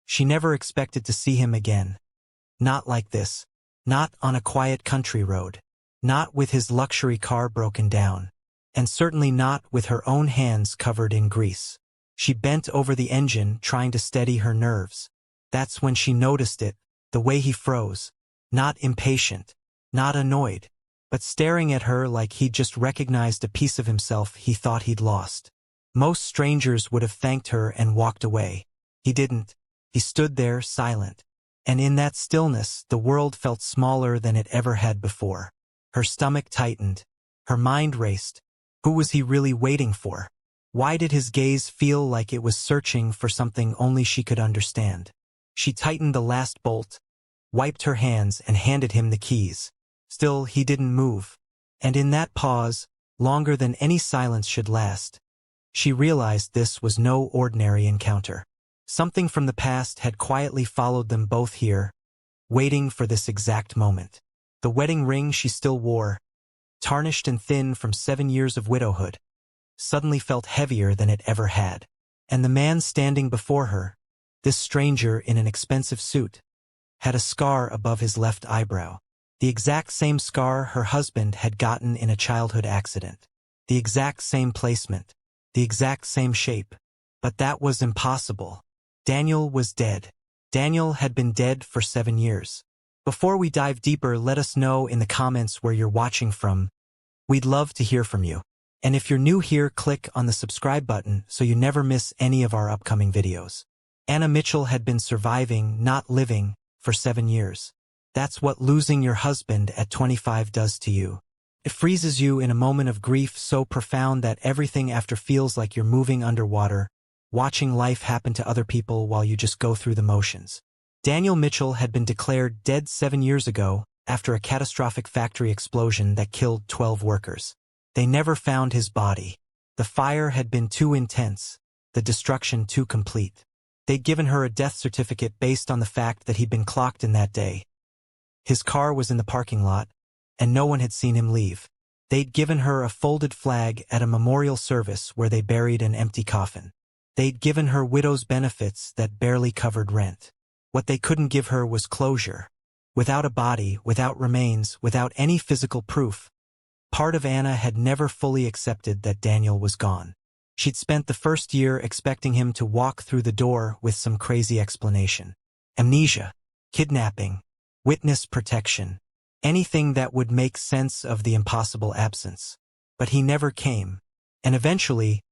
She never expected to see him again. Not like this. Not on a quiet country road. Not with his luxury car broken down. And certainly not with her own hands covered in grease. She bent over the engine, trying to steady her nerves. That's when she noticed it, the way he froze. Not impatient. Not annoyed. But staring at her like he'd just recognized a piece of himself he thought he'd lost. Most strangers would have thanked her and walked away. He didn't. He stood there, silent. And in that stillness, the world felt smaller than it ever had before. Her stomach tightened. Her mind raced. Who was he really waiting for? Why did his gaze feel like it was searching for something only she could understand? She tightened the last bolt, wiped her hands, and handed him the keys. Still, he didn't move. And in that pause, longer than any silence should last, she realized this was no ordinary encounter. Something from the past had quietly followed them both here, waiting for this exact moment. The wedding ring she still wore, tarnished and thin from 7 years of widowhood, suddenly felt heavier than it ever had. And the man standing before her, this stranger in an expensive suit, had a scar above his left eyebrow. The exact same scar her husband had gotten in a childhood accident. The exact same placement. The exact same shape. But that was impossible. Daniel was dead. Daniel had been dead for 7 years. Before we dive deeper, let us know in the comments where you're watching from. We'd love to hear from you. And if you're new here, click on the subscribe button so you never miss any of our upcoming videos. Anna Mitchell had been surviving, not living, for 7 years. That's what losing your husband at 25 does to you. It freezes you in a moment of grief so profound that everything after feels like you're moving underwater, watching life happen to other people while you just go through the motions. Daniel Mitchell had been declared dead 7 years ago after a catastrophic factory explosion that killed 12 workers. They never found his body. The fire had been too intense, the destruction too complete. They'd given her a death certificate based on the fact that he'd been clocked in that day. His car was in the parking lot, and no one had seen him leave. They'd given her a folded flag at a memorial service where they buried an empty coffin. They'd given her widow's benefits that barely covered rent. What they couldn't give her was closure. Without a body, without remains, without any physical proof, part of Anna had never fully accepted that Daniel was gone. She'd spent the first year expecting him to walk through the door with some crazy explanation. Amnesia, kidnapping, witness protection, anything that would make sense of the impossible absence. But he never came. And eventually,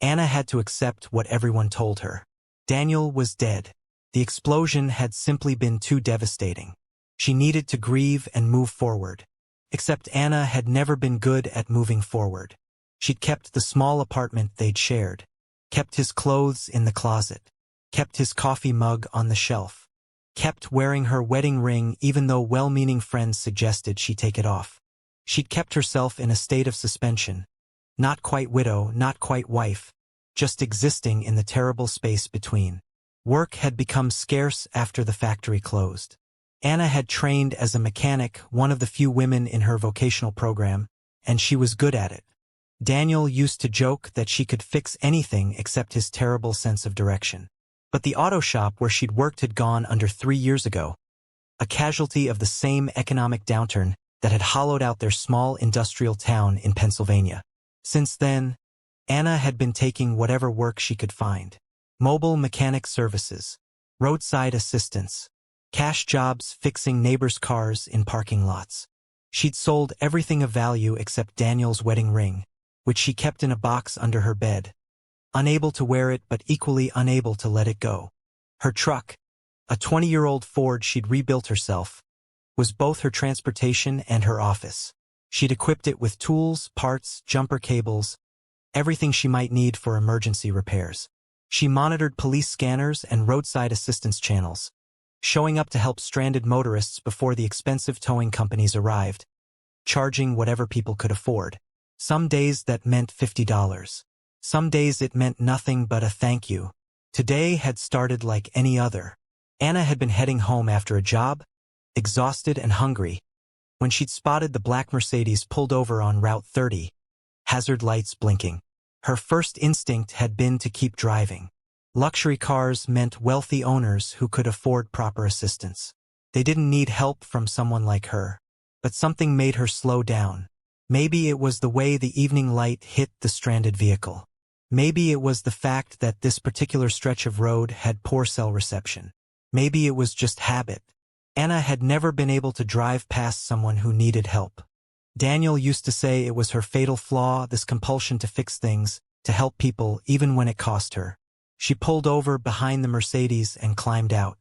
Anna had to accept what everyone told her. Daniel was dead. The explosion had simply been too devastating. She needed to grieve and move forward. Except Anna had never been good at moving forward. She'd kept the small apartment they'd shared, kept his clothes in the closet, kept his coffee mug on the shelf, kept wearing her wedding ring even though well-meaning friends suggested she take it off. She'd kept herself in a state of suspension, not quite widow, not quite wife, just existing in the terrible space between. Work had become scarce after the factory closed. Anna had trained as a mechanic, one of the few women in her vocational program, and she was good at it. Daniel used to joke that she could fix anything except his terrible sense of direction. But the auto shop where she'd worked had gone under 3 years ago, a casualty of the same economic downturn that had hollowed out their small industrial town in Pennsylvania. Since then, Anna had been taking whatever work she could find. Mobile mechanic services, roadside assistance, cash jobs fixing neighbors' cars in parking lots. She'd sold everything of value except Daniel's wedding ring, which she kept in a box under her bed, unable to wear it but equally unable to let it go. Her truck, a 20-year-old Ford she'd rebuilt herself, was both her transportation and her office. She'd equipped it with tools, parts, jumper cables, everything she might need for emergency repairs. She monitored police scanners and roadside assistance channels, showing up to help stranded motorists before the expensive towing companies arrived, charging whatever people could afford. Some days that meant $50. Some days it meant nothing but a thank you. Today had started like any other. Anna had been heading home after a job, exhausted and hungry, when she'd spotted the black Mercedes pulled over on Route 30, hazard lights blinking. Her first instinct had been to keep driving. Luxury cars meant wealthy owners who could afford proper assistance. They didn't need help from someone like her. But something made her slow down. Maybe it was the way the evening light hit the stranded vehicle. Maybe it was the fact that this particular stretch of road had poor cell reception. Maybe it was just habit. Anna had never been able to drive past someone who needed help. Daniel used to say it was her fatal flaw, this compulsion to fix things, to help people even when it cost her. She pulled over behind the Mercedes and climbed out.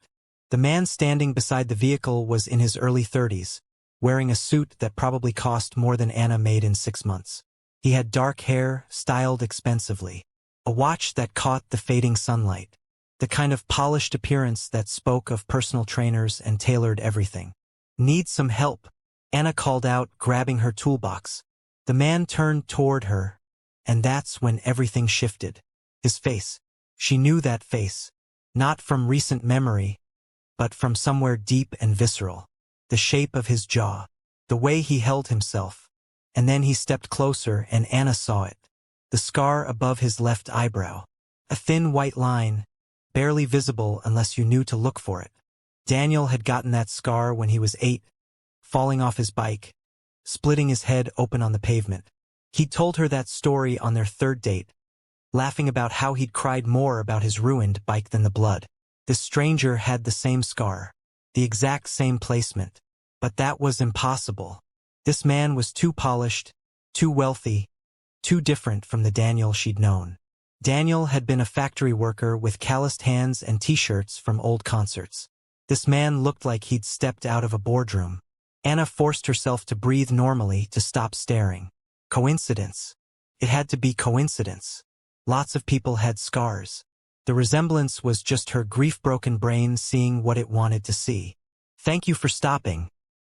The man standing beside the vehicle was in his early 30s, wearing a suit that probably cost more than Anna made in 6 months. He had dark hair, styled expensively, a watch that caught the fading sunlight, the kind of polished appearance that spoke of personal trainers and tailored everything. "Need some help?" Anna called out, grabbing her toolbox. The man turned toward her, and that's when everything shifted. His face. She knew that face, not from recent memory, but from somewhere deep and visceral. The shape of his jaw, the way he held himself. And then he stepped closer and Anna saw it. The scar above his left eyebrow. A thin white line, barely visible unless you knew to look for it. Daniel had gotten that scar when he was 8, falling off his bike, splitting his head open on the pavement. He'd told her that story on their 3rd date, laughing about how he'd cried more about his ruined bike than the blood. This stranger had the same scar, the exact same placement. But that was impossible. This man was too polished, too wealthy, too different from the Daniel she'd known. Daniel had been a factory worker with calloused hands and t-shirts from old concerts. This man looked like he'd stepped out of a boardroom. Anna forced herself to breathe normally, to stop staring. Coincidence. It had to be coincidence. Lots of people had scars. The resemblance was just her grief-broken brain seeing what it wanted to see. "Thank you for stopping,"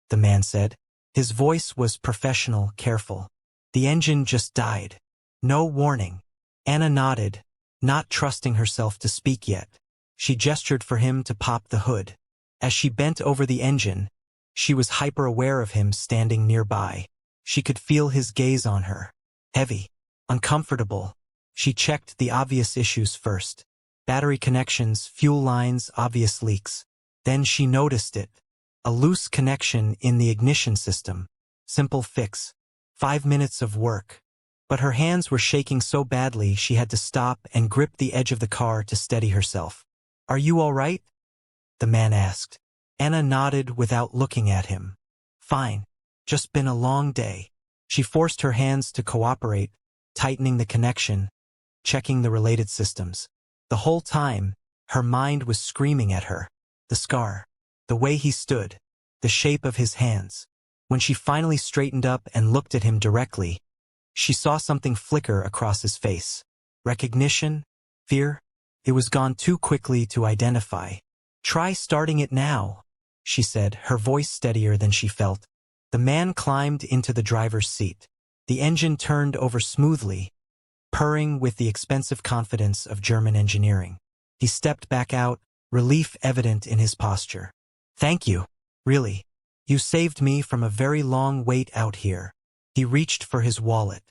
the man said. His voice was professional, careful. "The engine just died. No warning." Anna nodded, not trusting herself to speak yet. She gestured for him to pop the hood. As she bent over the engine, she was hyper-aware of him standing nearby. She could feel his gaze on her. Heavy, uncomfortable. She checked the obvious issues first. Battery connections, fuel lines, obvious leaks. Then she noticed it. A loose connection in the ignition system. Simple fix. 5 minutes of work. But her hands were shaking so badly she had to stop and grip the edge of the car to steady herself. "Are you all right?" the man asked. Anna nodded without looking at him. "Fine. Just been a long day." She forced her hands to cooperate, tightening the connection, checking the related systems. The whole time, her mind was screaming at her. The scar. The way he stood. The shape of his hands. When she finally straightened up and looked at him directly, she saw something flicker across his face. Recognition? Fear? It was gone too quickly to identify. "Try starting it now," she said, her voice steadier than she felt. The man climbed into the driver's seat. The engine turned over smoothly, purring with the expensive confidence of German engineering. He stepped back out, relief evident in his posture. "Thank you. Really. You saved me from a very long wait out here." He reached for his wallet.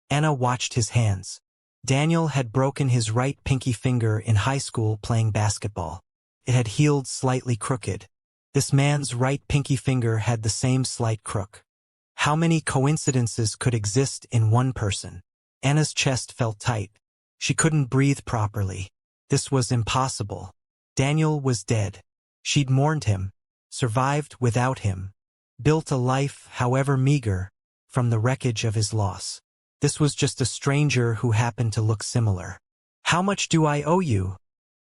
Anna watched his hands. Daniel had broken his right pinky finger in high school playing basketball. It had healed slightly crooked. This man's right pinky finger had the same slight crook. How many coincidences could exist in one person? Anna's chest felt tight. She couldn't breathe properly. This was impossible. Daniel was dead. She'd mourned him, survived without him, built a life, however meager, from the wreckage of his loss. This was just a stranger who happened to look similar. "How much do I owe you?"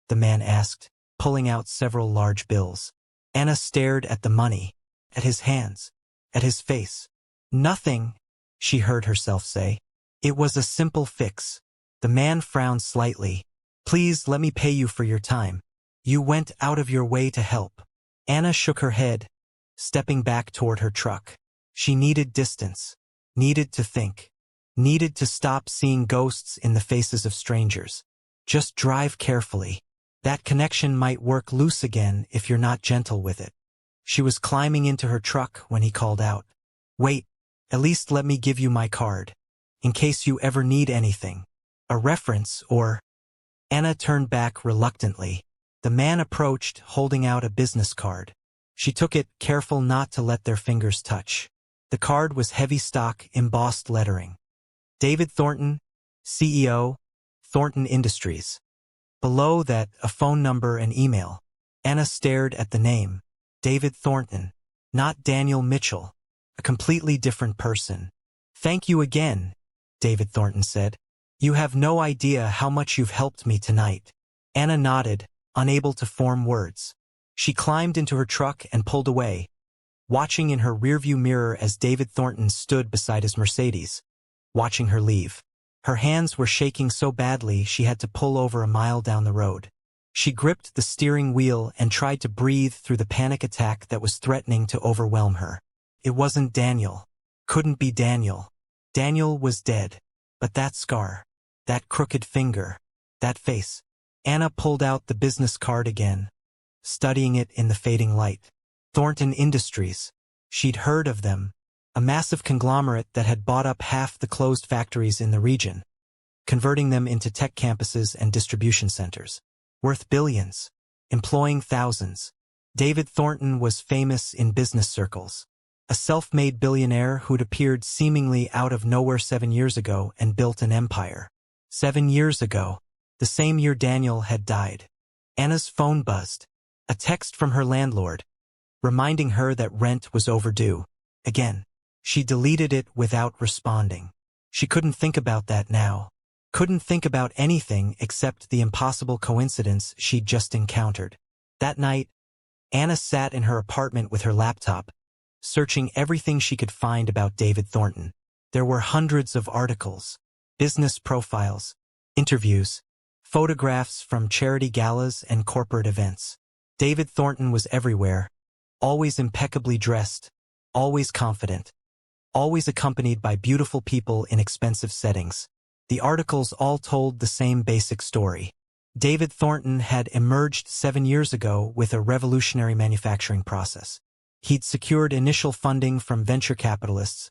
the man asked, pulling out several large bills. Anna stared at the money, at his hands, at his face. "Nothing," she heard herself say. It was a simple fix. The man frowned slightly. "Please let me pay you for your time. You went out of your way to help." Anna shook her head, stepping back toward her truck. She needed distance, needed to think, needed to stop seeing ghosts in the faces of strangers. Just drive carefully. That connection might work loose again if you're not gentle with it. She was climbing into her truck when he called out. "Wait, at least let me give you my card. In case you ever need anything. A reference or..." Anna turned back reluctantly. The man approached, holding out a business card. She took it, careful not to let their fingers touch. The card was heavy stock, embossed lettering. David Thornton, CEO, Thornton Industries. Below that, a phone number and email. Anna stared at the name. David Thornton. Not Daniel Mitchell. A completely different person. "Thank you again," David Thornton said. "You have no idea how much you've helped me tonight." Anna nodded, unable to form words. She climbed into her truck and pulled away, watching in her rearview mirror as David Thornton stood beside his Mercedes, watching her leave. Her hands were shaking so badly she had to pull over a mile down the road. She gripped the steering wheel and tried to breathe through the panic attack that was threatening to overwhelm her. It wasn't Daniel. Couldn't be Daniel. Daniel was dead. But that scar, that crooked finger, that face. Anna pulled out the business card again, studying it in the fading light. Thornton Industries. She'd heard of them. A massive conglomerate that had bought up half the closed factories in the region, converting them into tech campuses and distribution centers. Worth billions. Employing thousands. David Thornton was famous in business circles. A self-made billionaire who'd appeared seemingly out of nowhere 7 years ago and built an empire. 7 years ago. The same year Daniel had died. Anna's phone buzzed. A text from her landlord, reminding her that rent was overdue. Again. She deleted it without responding. She couldn't think about that now. Couldn't think about anything except the impossible coincidence she'd just encountered. That night, Anna sat in her apartment with her laptop, searching everything she could find about David Thornton. There were hundreds of articles, business profiles, interviews, photographs from charity galas and corporate events. David Thornton was everywhere, always impeccably dressed, always confident, always accompanied by beautiful people in expensive settings. The articles all told the same basic story. David Thornton had emerged 7 years ago with a revolutionary manufacturing process. He'd secured initial funding from venture capitalists,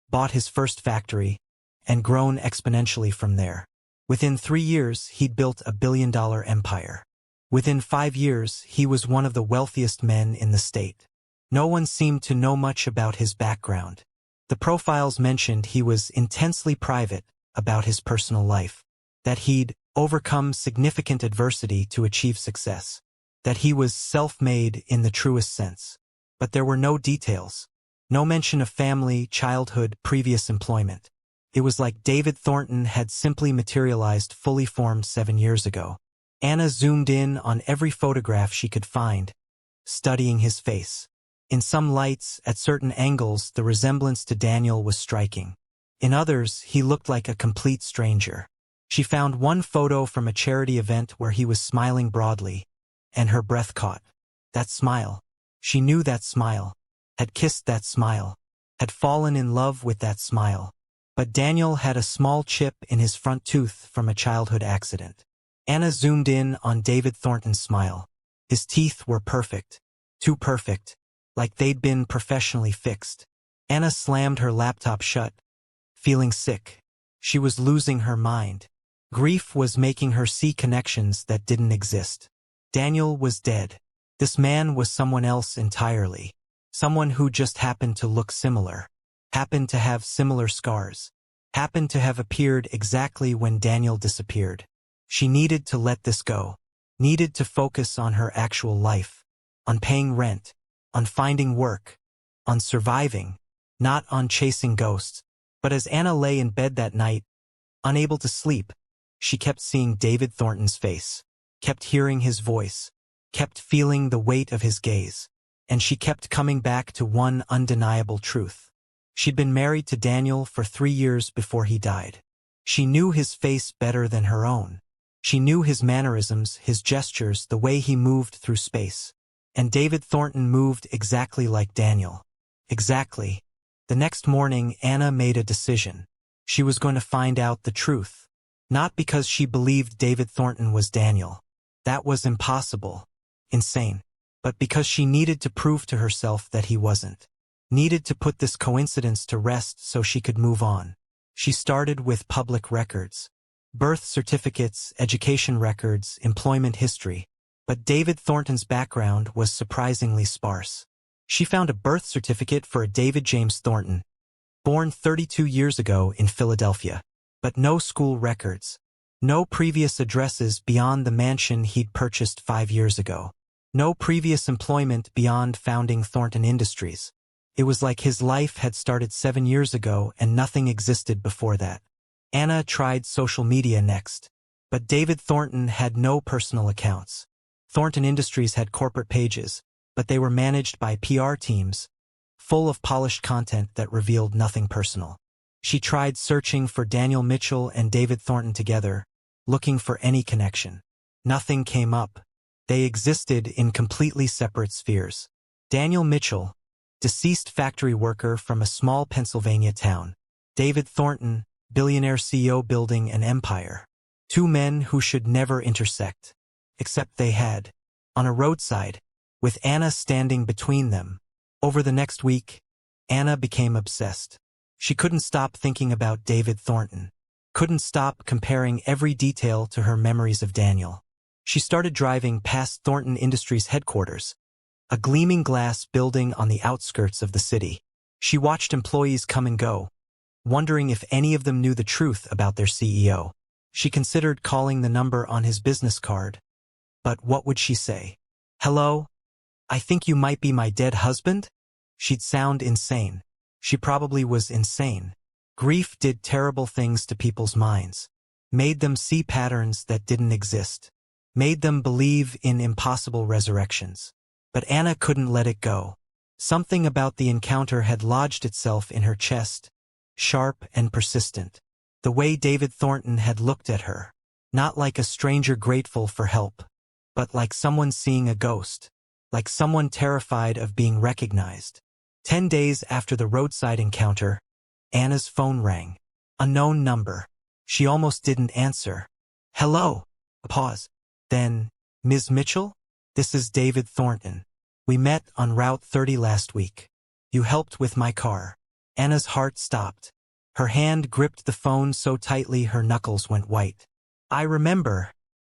bought his first factory, and grown exponentially from there. Within 3 years, he'd built a billion-dollar empire. Within 5 years, he was one of the wealthiest men in the state. No one seemed to know much about his background. The profiles mentioned he was intensely private about his personal life, that he'd overcome significant adversity to achieve success, that he was self-made in the truest sense. But there were no details, no mention of family, childhood, previous employment. It was like David Thornton had simply materialized fully formed 7 years ago. Anna zoomed in on every photograph she could find, studying his face. In some lights, at certain angles, the resemblance to Daniel was striking. In others, he looked like a complete stranger. She found one photo from a charity event where he was smiling broadly, and her breath caught. That smile. She knew that smile, had kissed that smile, had fallen in love with that smile. But Daniel had a small chip in his front tooth from a childhood accident. Anna zoomed in on David Thornton's smile. His teeth were perfect. Too perfect. Like they'd been professionally fixed. Anna slammed her laptop shut, feeling sick. She was losing her mind. Grief was making her see connections that didn't exist. Daniel was dead. This man was someone else entirely. Someone who just happened to look similar. Happened to have similar scars. Happened to have appeared exactly when Daniel disappeared. She needed to let this go. Needed to focus on her actual life. On paying rent. On finding work. On surviving. Not on chasing ghosts. But as Anna lay in bed that night, unable to sleep, she kept seeing David Thornton's face. Kept hearing his voice. Kept feeling the weight of his gaze. And she kept coming back to one undeniable truth. She'd been married to Daniel for 3 years before he died. She knew his face better than her own. She knew his mannerisms, his gestures, the way he moved through space. And David Thornton moved exactly like Daniel. Exactly. The next morning, Anna made a decision. She was going to find out the truth. Not because she believed David Thornton was Daniel. That was impossible. Insane. But because she needed to prove to herself that he wasn't. Needed to put this coincidence to rest so she could move on. She started with public records. birth certificates, education records, employment history. But David Thornton's background was surprisingly sparse. She found a birth certificate for a David James Thornton, born 32 years ago in Philadelphia. But no school records. No previous addresses beyond the mansion he'd purchased 5 years ago. No previous employment beyond founding Thornton Industries. It was like his life had started 7 years ago and nothing existed before that. Anna tried social media next. But David Thornton had no personal accounts. Thornton Industries had corporate pages, but they were managed by PR teams, full of polished content that revealed nothing personal. She tried searching for Daniel Mitchell and David Thornton together, looking for any connection. Nothing came up. They existed in completely separate spheres. Daniel Mitchell, deceased factory worker from a small Pennsylvania town. David Thornton, billionaire CEO building an empire. Two men who should never intersect. Except they had. On a roadside, with Anna standing between them. Over the next week, Anna became obsessed. She couldn't stop thinking about David Thornton. Couldn't stop comparing every detail to her memories of Daniel. She started driving past Thornton Industries headquarters, a gleaming glass building on the outskirts of the city. She watched employees come and go, wondering if any of them knew the truth about their CEO. She considered calling the number on his business card. But what would she say? "Hello? I think you might be my dead husband?" She'd sound insane. She probably was insane. Grief did terrible things to people's minds. Made them see patterns that didn't exist. Made them believe in impossible resurrections. But Anna couldn't let it go. Something about the encounter had lodged itself in her chest, sharp and persistent. The way David Thornton had looked at her. Not like a stranger grateful for help, but like someone seeing a ghost. Like someone terrified of being recognized. 10 days after the roadside encounter, Anna's phone rang. Unknown number. She almost didn't answer. "Hello." A pause. Then, "Ms. Mitchell? This is David Thornton. We met on Route 30 last week. You helped with my car." Anna's heart stopped. Her hand gripped the phone so tightly her knuckles went white. "I remember,"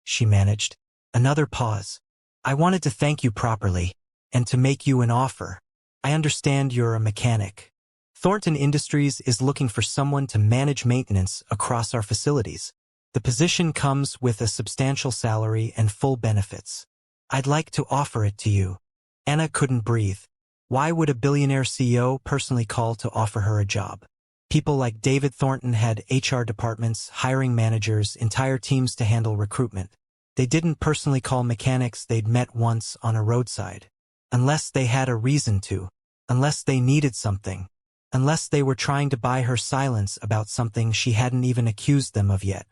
she managed. Another pause. "I wanted to thank you properly, and to make you an offer. I understand you're a mechanic. Thornton Industries is looking for someone to manage maintenance across our facilities. The position comes with a substantial salary and full benefits. I'd like to offer it to you." Anna couldn't breathe. Why would a billionaire CEO personally call to offer her a job? People like David Thornton had HR departments, hiring managers, entire teams to handle recruitment. They didn't personally call mechanics they'd met once on a roadside. Unless they had a reason to. Unless they needed something. Unless they were trying to buy her silence about something she hadn't even accused them of yet.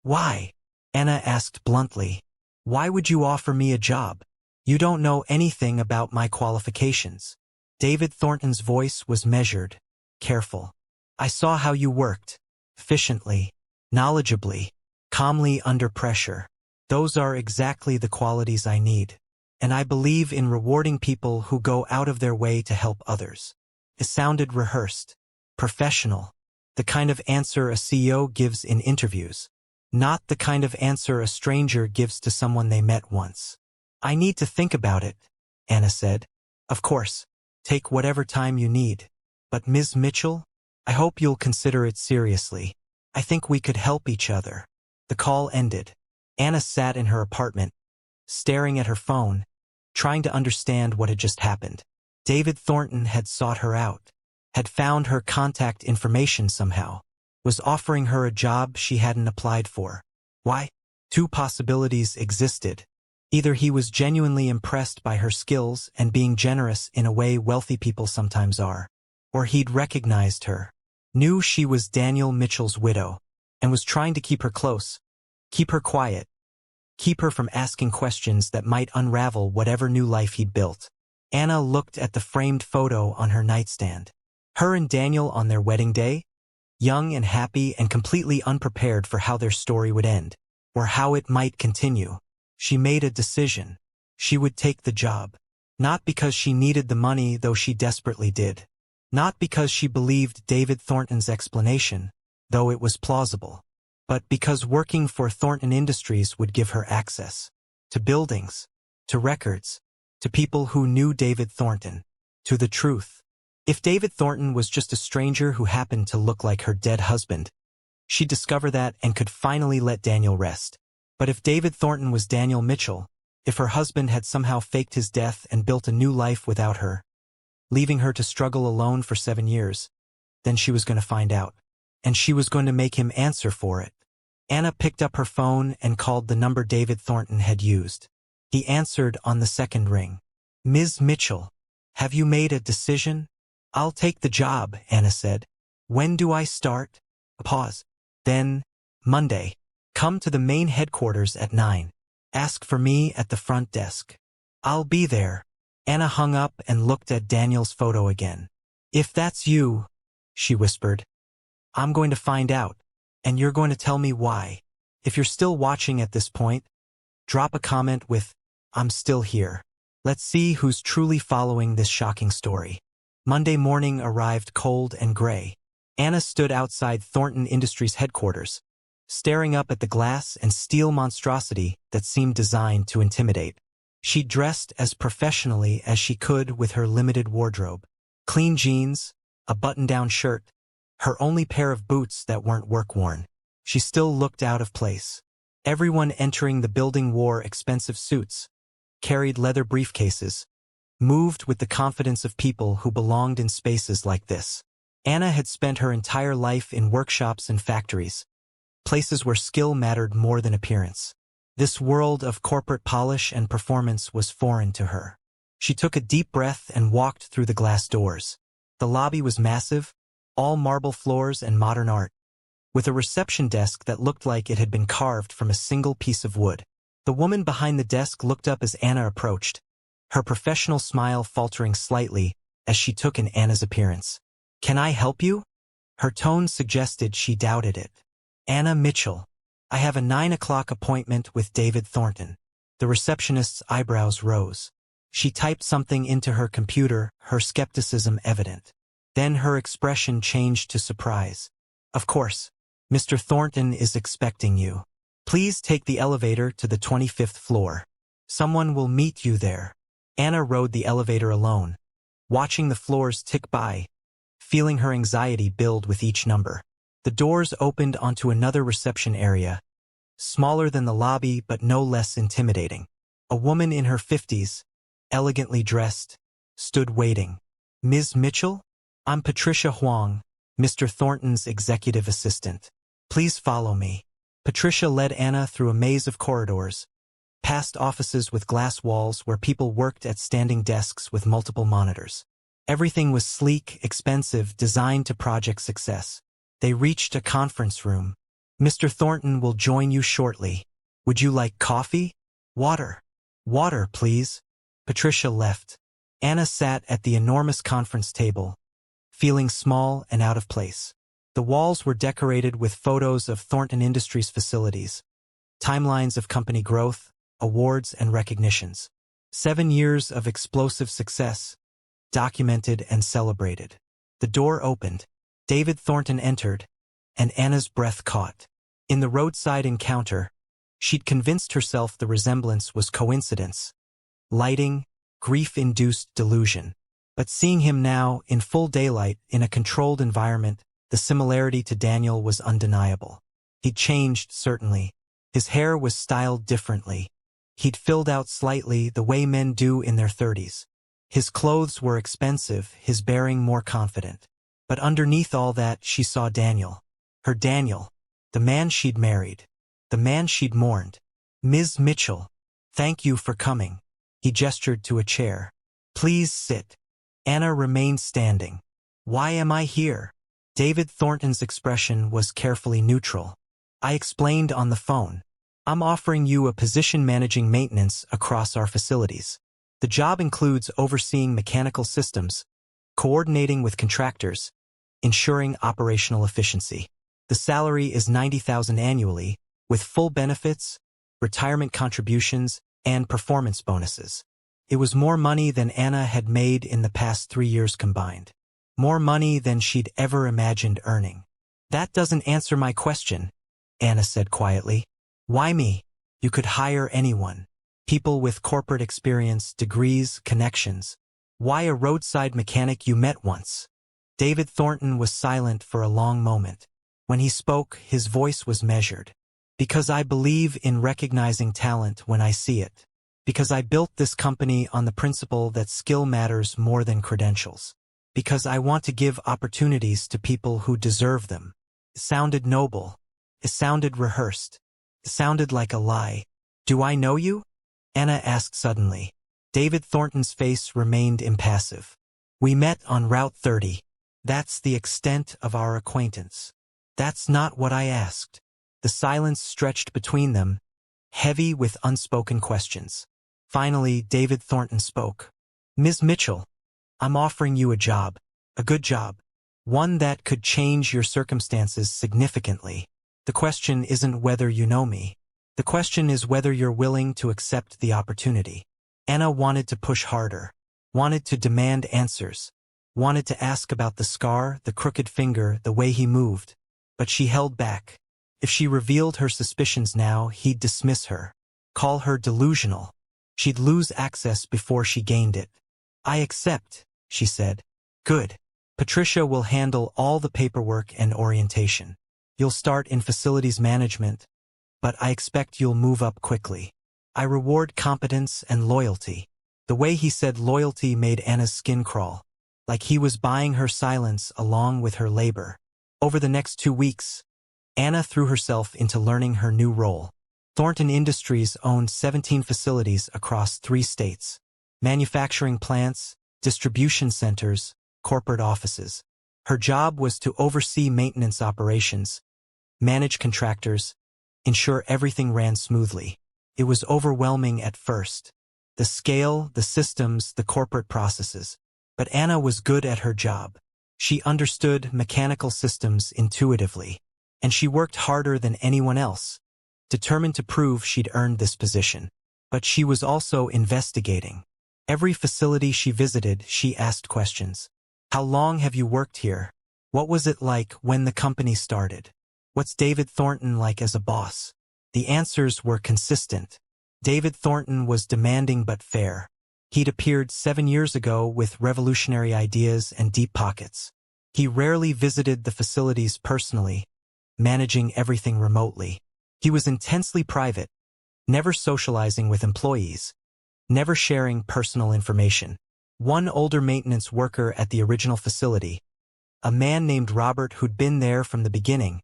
"Why?" Anna asked bluntly. "Why would you offer me a job? You don't know anything about my qualifications." David Thornton's voice was measured, careful. "I saw how you worked. Efficiently, knowledgeably, calmly under pressure. Those are exactly the qualities I need. And I believe in rewarding people who go out of their way to help others." It sounded rehearsed, professional, the kind of answer a CEO gives in interviews, not the kind of answer a stranger gives to someone they met once. "I need to think about it," Anna said. "Of course, take whatever time you need. But Ms. Mitchell, I hope you'll consider it seriously. I think we could help each other." The call ended. Anna sat in her apartment, staring at her phone, trying to understand what had just happened. David Thornton had sought her out, had found her contact information somehow, was offering her a job she hadn't applied for. Why? 2 possibilities existed. Either he was genuinely impressed by her skills and being generous in a way wealthy people sometimes are, or he'd recognized her, knew she was Daniel Mitchell's widow, and was trying to keep her close, keep her quiet, keep her from asking questions that might unravel whatever new life he'd built. Anna looked at the framed photo on her nightstand. Her and Daniel on their wedding day, young and happy and completely unprepared for how their story would end, or how it might continue. She made a decision. She would take the job. Not because she needed the money, though she desperately did. Not because she believed David Thornton's explanation, though it was plausible. but because working for Thornton Industries would give her access to buildings, to records, to people who knew David Thornton, to the truth. If David Thornton was just a stranger who happened to look like her dead husband, she'd discover that and could finally let Daniel rest. But if David Thornton was Daniel Mitchell, if her husband had somehow faked his death and built a new life without her, leaving her to struggle alone for 7 years, then she was going to find out. And she was going to make him answer for it. Anna picked up her phone and called the number David Thornton had used. He answered on the second ring. "Ms. Mitchell, have you made a decision?" "I'll take the job," Anna said. "When do I start?" A pause. Then, "Monday. Come to the main headquarters at 9. Ask for me at the front desk." "I'll be there." Anna hung up and looked at Daniel's photo again. "If that's you," she whispered, "I'm going to find out, and you're going to tell me why." If you're still watching at this point, drop a comment with, "I'm still here." Let's see who's truly following this shocking story. Monday morning arrived cold and gray. Anna stood outside Thornton Industries headquarters, staring up at the glass and steel monstrosity that seemed designed to intimidate. She dressed as professionally as she could with her limited wardrobe. Clean jeans, a button-down shirt, her only pair of boots that weren't work-worn. She still looked out of place. Everyone entering the building wore expensive suits, carried leather briefcases, moved with the confidence of people who belonged in spaces like this. Anna had spent her entire life in workshops and factories, places where skill mattered more than appearance. This world of corporate polish and performance was foreign to her. She took a deep breath and walked through the glass doors. The lobby was massive, all marble floors and modern art, with a reception desk that looked like it had been carved from a single piece of wood. The woman behind the desk looked up as Anna approached, her professional smile faltering slightly as she took in Anna's appearance. "Can I help you?" Her tone suggested she doubted it. "Anna Mitchell. I have a 9 o'clock appointment with David Thornton." The receptionist's eyebrows rose. She typed something into her computer, her skepticism evident. Then her expression changed to surprise. "Of course. Mr. Thornton is expecting you. Please take the elevator to the 25th floor. Someone will meet you there." Anna rode the elevator alone, watching the floors tick by, feeling her anxiety build with each number. The doors opened onto another reception area, smaller than the lobby but no less intimidating. A woman in her 50s, elegantly dressed, stood waiting. "Ms. Mitchell? I'm Patricia Huang, Mr. Thornton's executive assistant. Please follow me." Patricia led Anna through a maze of corridors, past offices with glass walls where people worked at standing desks with multiple monitors. Everything was sleek, expensive, designed to project success. They reached a conference room. "Mr. Thornton will join you shortly. Would you like coffee? Water?" "Water, please." Patricia left. Anna sat at the enormous conference table, feeling small and out of place. The walls were decorated with photos of Thornton Industries facilities, timelines of company growth, awards and recognitions. 7 years of explosive success, documented and celebrated. The door opened. David Thornton entered, and Anna's breath caught. In the roadside encounter, she'd convinced herself the resemblance was coincidence, lighting, grief-induced delusion. But seeing him now, in full daylight, in a controlled environment, the similarity to Daniel was undeniable. He'd changed, certainly. His hair was styled differently. He'd filled out slightly, the way men do in their 30s. His clothes were expensive, his bearing more confident. But underneath all that, she saw Daniel. Her Daniel. The man she'd married. The man she'd mourned. "Ms. Mitchell, thank you for coming." He gestured to a chair. "Please sit." Anna remained standing. "Why am I here?" David Thornton's expression was carefully neutral. "I explained on the phone. I'm offering you a position managing maintenance across our facilities. The job includes overseeing mechanical systems, coordinating with contractors, ensuring operational efficiency. The salary is $90,000 annually, with full benefits, retirement contributions, and performance bonuses. It was more money than Anna had made in the past 3 years combined. More money than she'd ever imagined earning. "That doesn't answer my question," Anna said quietly. Why me? You could hire anyone. People with corporate experience, degrees, connections. Why a roadside mechanic you met once? David Thornton was silent for a long moment. When he spoke, his voice was measured. Because I believe in recognizing talent when I see it. Because I built this company on the principle that skill matters more than credentials. Because I want to give opportunities to people who deserve them. It sounded noble. It sounded rehearsed. It sounded like a lie. Do I know you? Anna asked suddenly. David Thornton's face remained impassive. We met on Route 30. That's the extent of our acquaintance. That's not what I asked. The silence stretched between them, heavy with unspoken questions. Finally, David Thornton spoke. Ms. Mitchell, I'm offering you a job. A good job. One that could change your circumstances significantly. The question isn't whether you know me. The question is whether you're willing to accept the opportunity. Anna wanted to push harder, wanted to demand answers, wanted to ask about the scar, the crooked finger, the way he moved. But she held back. If she revealed her suspicions now, he'd dismiss her, call her delusional. She'd lose access before she gained it. I accept, she said. Good. Patricia will handle all the paperwork and orientation. You'll start in facilities management, but I expect you'll move up quickly. I reward competence and loyalty. The way he said loyalty made Anna's skin crawl, like he was buying her silence along with her labor. Over the next 2 weeks, Anna threw herself into learning her new role. Thornton Industries owned 17 facilities across 3 states. Manufacturing plants, distribution centers, corporate offices. Her job was to oversee maintenance operations, manage contractors, ensure everything ran smoothly. It was overwhelming at first. The scale, the systems, the corporate processes. But Anna was good at her job. She understood mechanical systems intuitively. And she worked harder than anyone else, determined to prove she'd earned this position. But she was also investigating. Every facility she visited, she asked questions. How long have you worked here? What was it like when the company started? What's David Thornton like as a boss? The answers were consistent. David Thornton was demanding but fair. He'd appeared 7 years ago with revolutionary ideas and deep pockets. He rarely visited the facilities personally, managing everything remotely. He was intensely private, never socializing with employees, never sharing personal information. One older maintenance worker at the original facility, a man named Robert who'd been there from the beginning,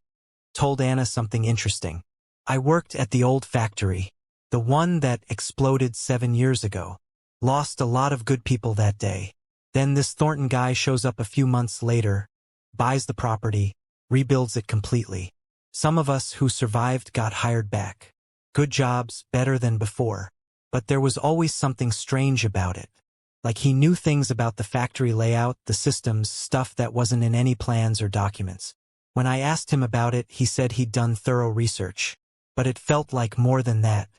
told Anna something interesting. I worked at the old factory, the one that exploded 7 years ago. Lost a lot of good people that day. Then this Thornton guy shows up a few months later, buys the property, rebuilds it completely. Some of us who survived got hired back. Good jobs, better than before. But there was always something strange about it. Like he knew things about the factory layout, the systems, stuff that wasn't in any plans or documents. When I asked him about it, he said he'd done thorough research. But it felt like more than that.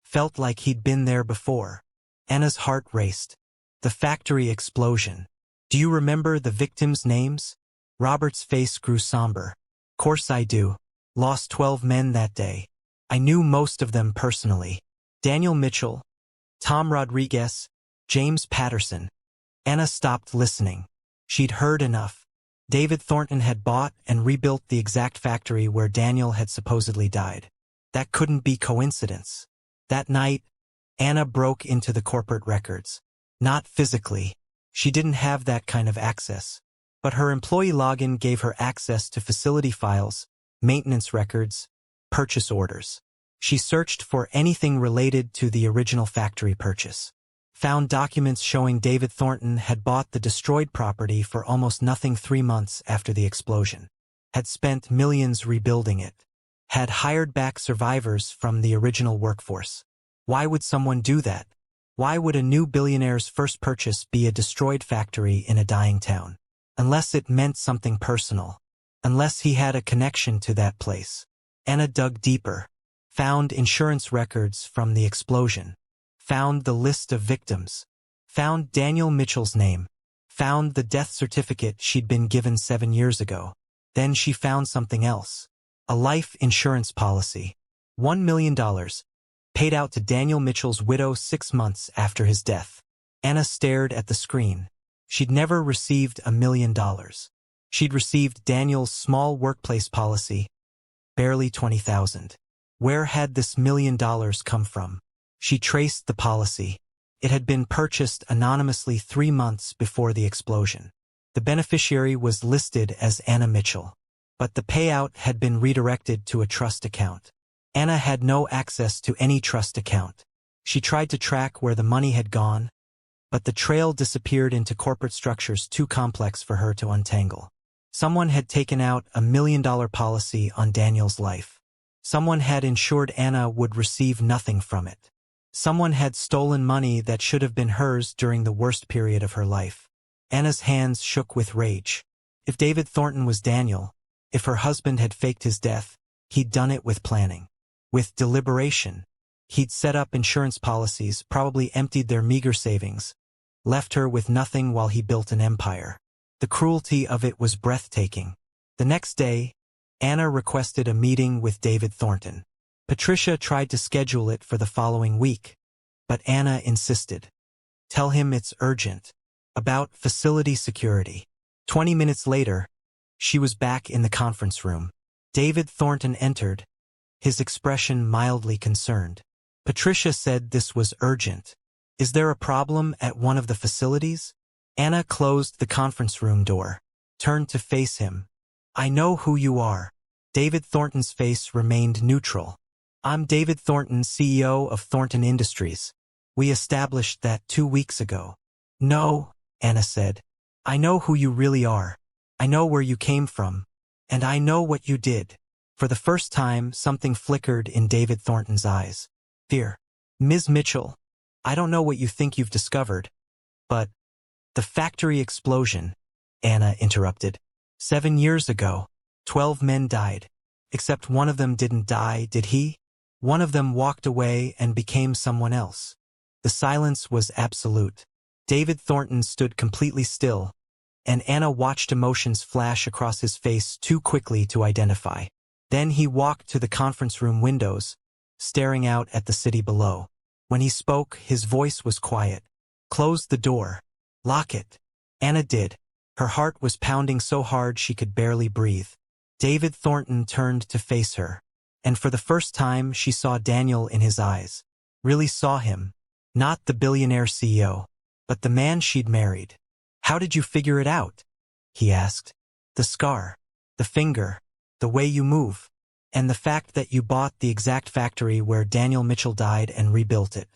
Felt like he'd been there before. Anna's heart raced. The factory explosion. Do you remember the victims' names? Robert's face grew somber. Course I do. Lost 12 men that day. I knew most of them personally. Daniel Mitchell, Tom Rodriguez, James Patterson. Anna stopped listening. She'd heard enough. David Thornton had bought and rebuilt the exact factory where Daniel had supposedly died. That couldn't be coincidence. That night, Anna broke into the corporate records. Not physically. She didn't have that kind of access. But her employee login gave her access to facility files, maintenance records, purchase orders. She searched for anything related to the original factory purchase. Found documents showing David Thornton had bought the destroyed property for almost nothing 3 months after the explosion. Had spent millions rebuilding it. Had hired back survivors from the original workforce. Why would someone do that? Why would a new billionaire's first purchase be a destroyed factory in a dying town? Unless it meant something personal. Unless he had a connection to that place. Anna dug deeper. Found insurance records from the explosion. Found the list of victims. Found Daniel Mitchell's name. Found the death certificate she'd been given 7 years ago. Then she found something else. A life insurance policy. $1 million. Paid out to Daniel Mitchell's widow 6 months after his death. Anna stared at the screen. She'd never received $1 million. She'd received Daniel's small workplace policy, barely $20,000. Where had this $1 million come from? She traced the policy. It had been purchased anonymously 3 months before the explosion. The beneficiary was listed as Anna Mitchell, but the payout had been redirected to a trust account. Anna had no access to any trust account. She tried to track where the money had gone, but the trail disappeared into corporate structures too complex for her to untangle. Someone had taken out a $1 million policy on Daniel's life. Someone had ensured Anna would receive nothing from it. Someone had stolen money that should have been hers during the worst period of her life. Anna's hands shook with rage. If David Thornton was Daniel, if her husband had faked his death, he'd done it with planning, with deliberation. He'd set up insurance policies, probably emptied their meager savings, left her with nothing while he built an empire. The cruelty of it was breathtaking. The next day, Anna requested a meeting with David Thornton. Patricia tried to schedule it for the following week, but Anna insisted. Tell him it's urgent. About facility security. 20 minutes later, she was back in the conference room. David Thornton entered, his expression mildly concerned. Patricia said this was urgent. Is there a problem at one of the facilities? Anna closed the conference room door, turned to face him. I know who you are. David Thornton's face remained neutral. I'm David Thornton, CEO of Thornton Industries. We established that 2 weeks ago. No, Anna said. I know who you really are. I know where you came from. And I know what you did. For the first time, something flickered in David Thornton's eyes. Fear. Ms. Mitchell, I don't know what you think you've discovered, but the factory explosion, Anna interrupted. 7 years ago, 12 men died. Except one of them didn't die, did he? One of them walked away and became someone else. The silence was absolute. David Thornton stood completely still, and Anna watched emotions flash across his face too quickly to identify. Then he walked to the conference room windows, staring out at the city below. When he spoke, his voice was quiet. Close the door. Lock it. Anna did. Her heart was pounding so hard she could barely breathe. David Thornton turned to face her, and for the first time she saw Daniel in his eyes. Really saw him. Not the billionaire CEO, but the man she'd married. How did you figure it out? He asked. The scar, the finger, the way you move, and the fact that you bought the exact factory where Daniel Mitchell died and rebuilt it.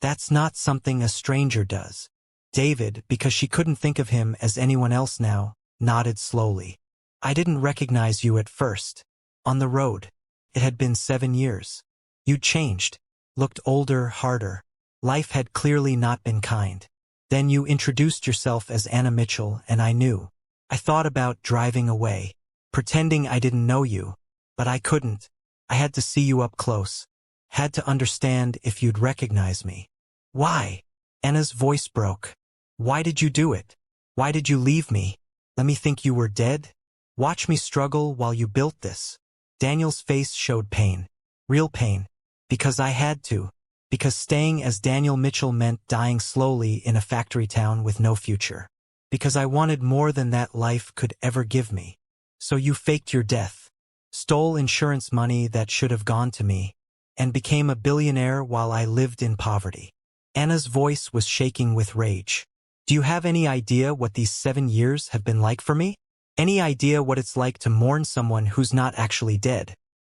That's not something a stranger does. David, because she couldn't think of him as anyone else now, nodded slowly. I didn't recognize you at first. On the road. It had been 7 years. You'd changed. Looked older, harder. Life had clearly not been kind. Then you introduced yourself as Anna Mitchell, and I knew. I thought about driving away, pretending I didn't know you, but I couldn't. I had to see you up close. Had to understand if you'd recognize me. Why? Anna's voice broke. Why did you do it? Why did you leave me? Let me think you were dead? Watch me struggle while you built this. Daniel's face showed pain. Real pain. Because I had to. Because staying as Daniel Mitchell meant dying slowly in a factory town with no future. Because I wanted more than that life could ever give me. So you faked your death. Stole insurance money that should have gone to me. And became a billionaire while I lived in poverty. Anna's voice was shaking with rage. Do you have any idea what these 7 years have been like for me? Any idea what it's like to mourn someone who's not actually dead?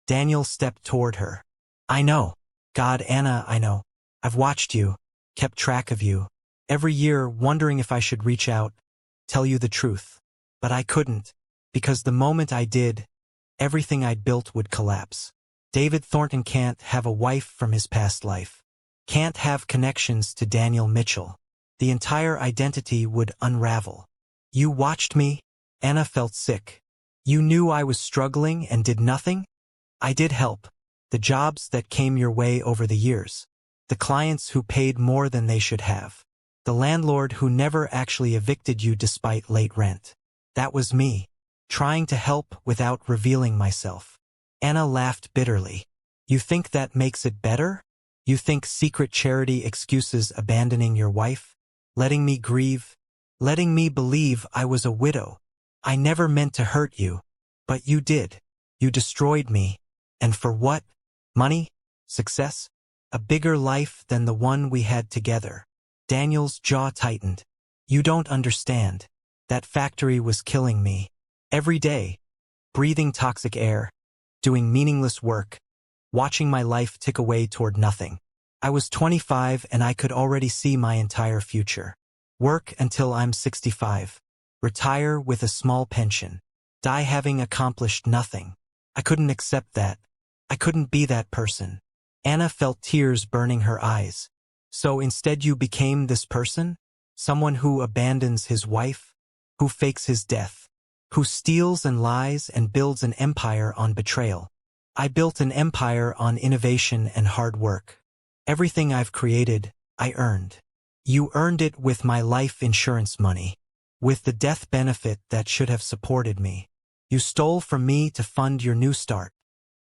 Daniel stepped toward her. I know. God, Anna, I know. I've watched you, kept track of you. Every year wondering if I should reach out, tell you the truth. But I couldn't, because the moment I did, everything I'd built would collapse. David Thornton can't have a wife from his past life. Can't have connections to Daniel Mitchell. The entire identity would unravel. You watched me? Anna felt sick. You knew I was struggling and did nothing? I did help. The jobs that came your way over the years. The clients who paid more than they should have. The landlord who never actually evicted you despite late rent. That was me. Trying to help without revealing myself. Anna laughed bitterly. You think that makes it better? You think secret charity excuses abandoning your wife? Letting me grieve? Letting me believe I was a widow? I never meant to hurt you. But you did. You destroyed me. And for what? Money? Success? A bigger life than the one we had together. Daniel's jaw tightened. You don't understand. That factory was killing me. Every day. Breathing toxic air. Doing meaningless work. Watching my life tick away toward nothing. I was 25 and I could already see my entire future. Work until I'm 65. Retire with a small pension. Die having accomplished nothing. I couldn't accept that. I couldn't be that person. Anna felt tears burning her eyes. So instead you became this person? Someone who abandons his wife? Who fakes his death? Who steals and lies and builds an empire on betrayal? I built an empire on innovation and hard work. Everything I've created, I earned. You earned it with my life insurance money. With the death benefit that should have supported me. You stole from me to fund your new start.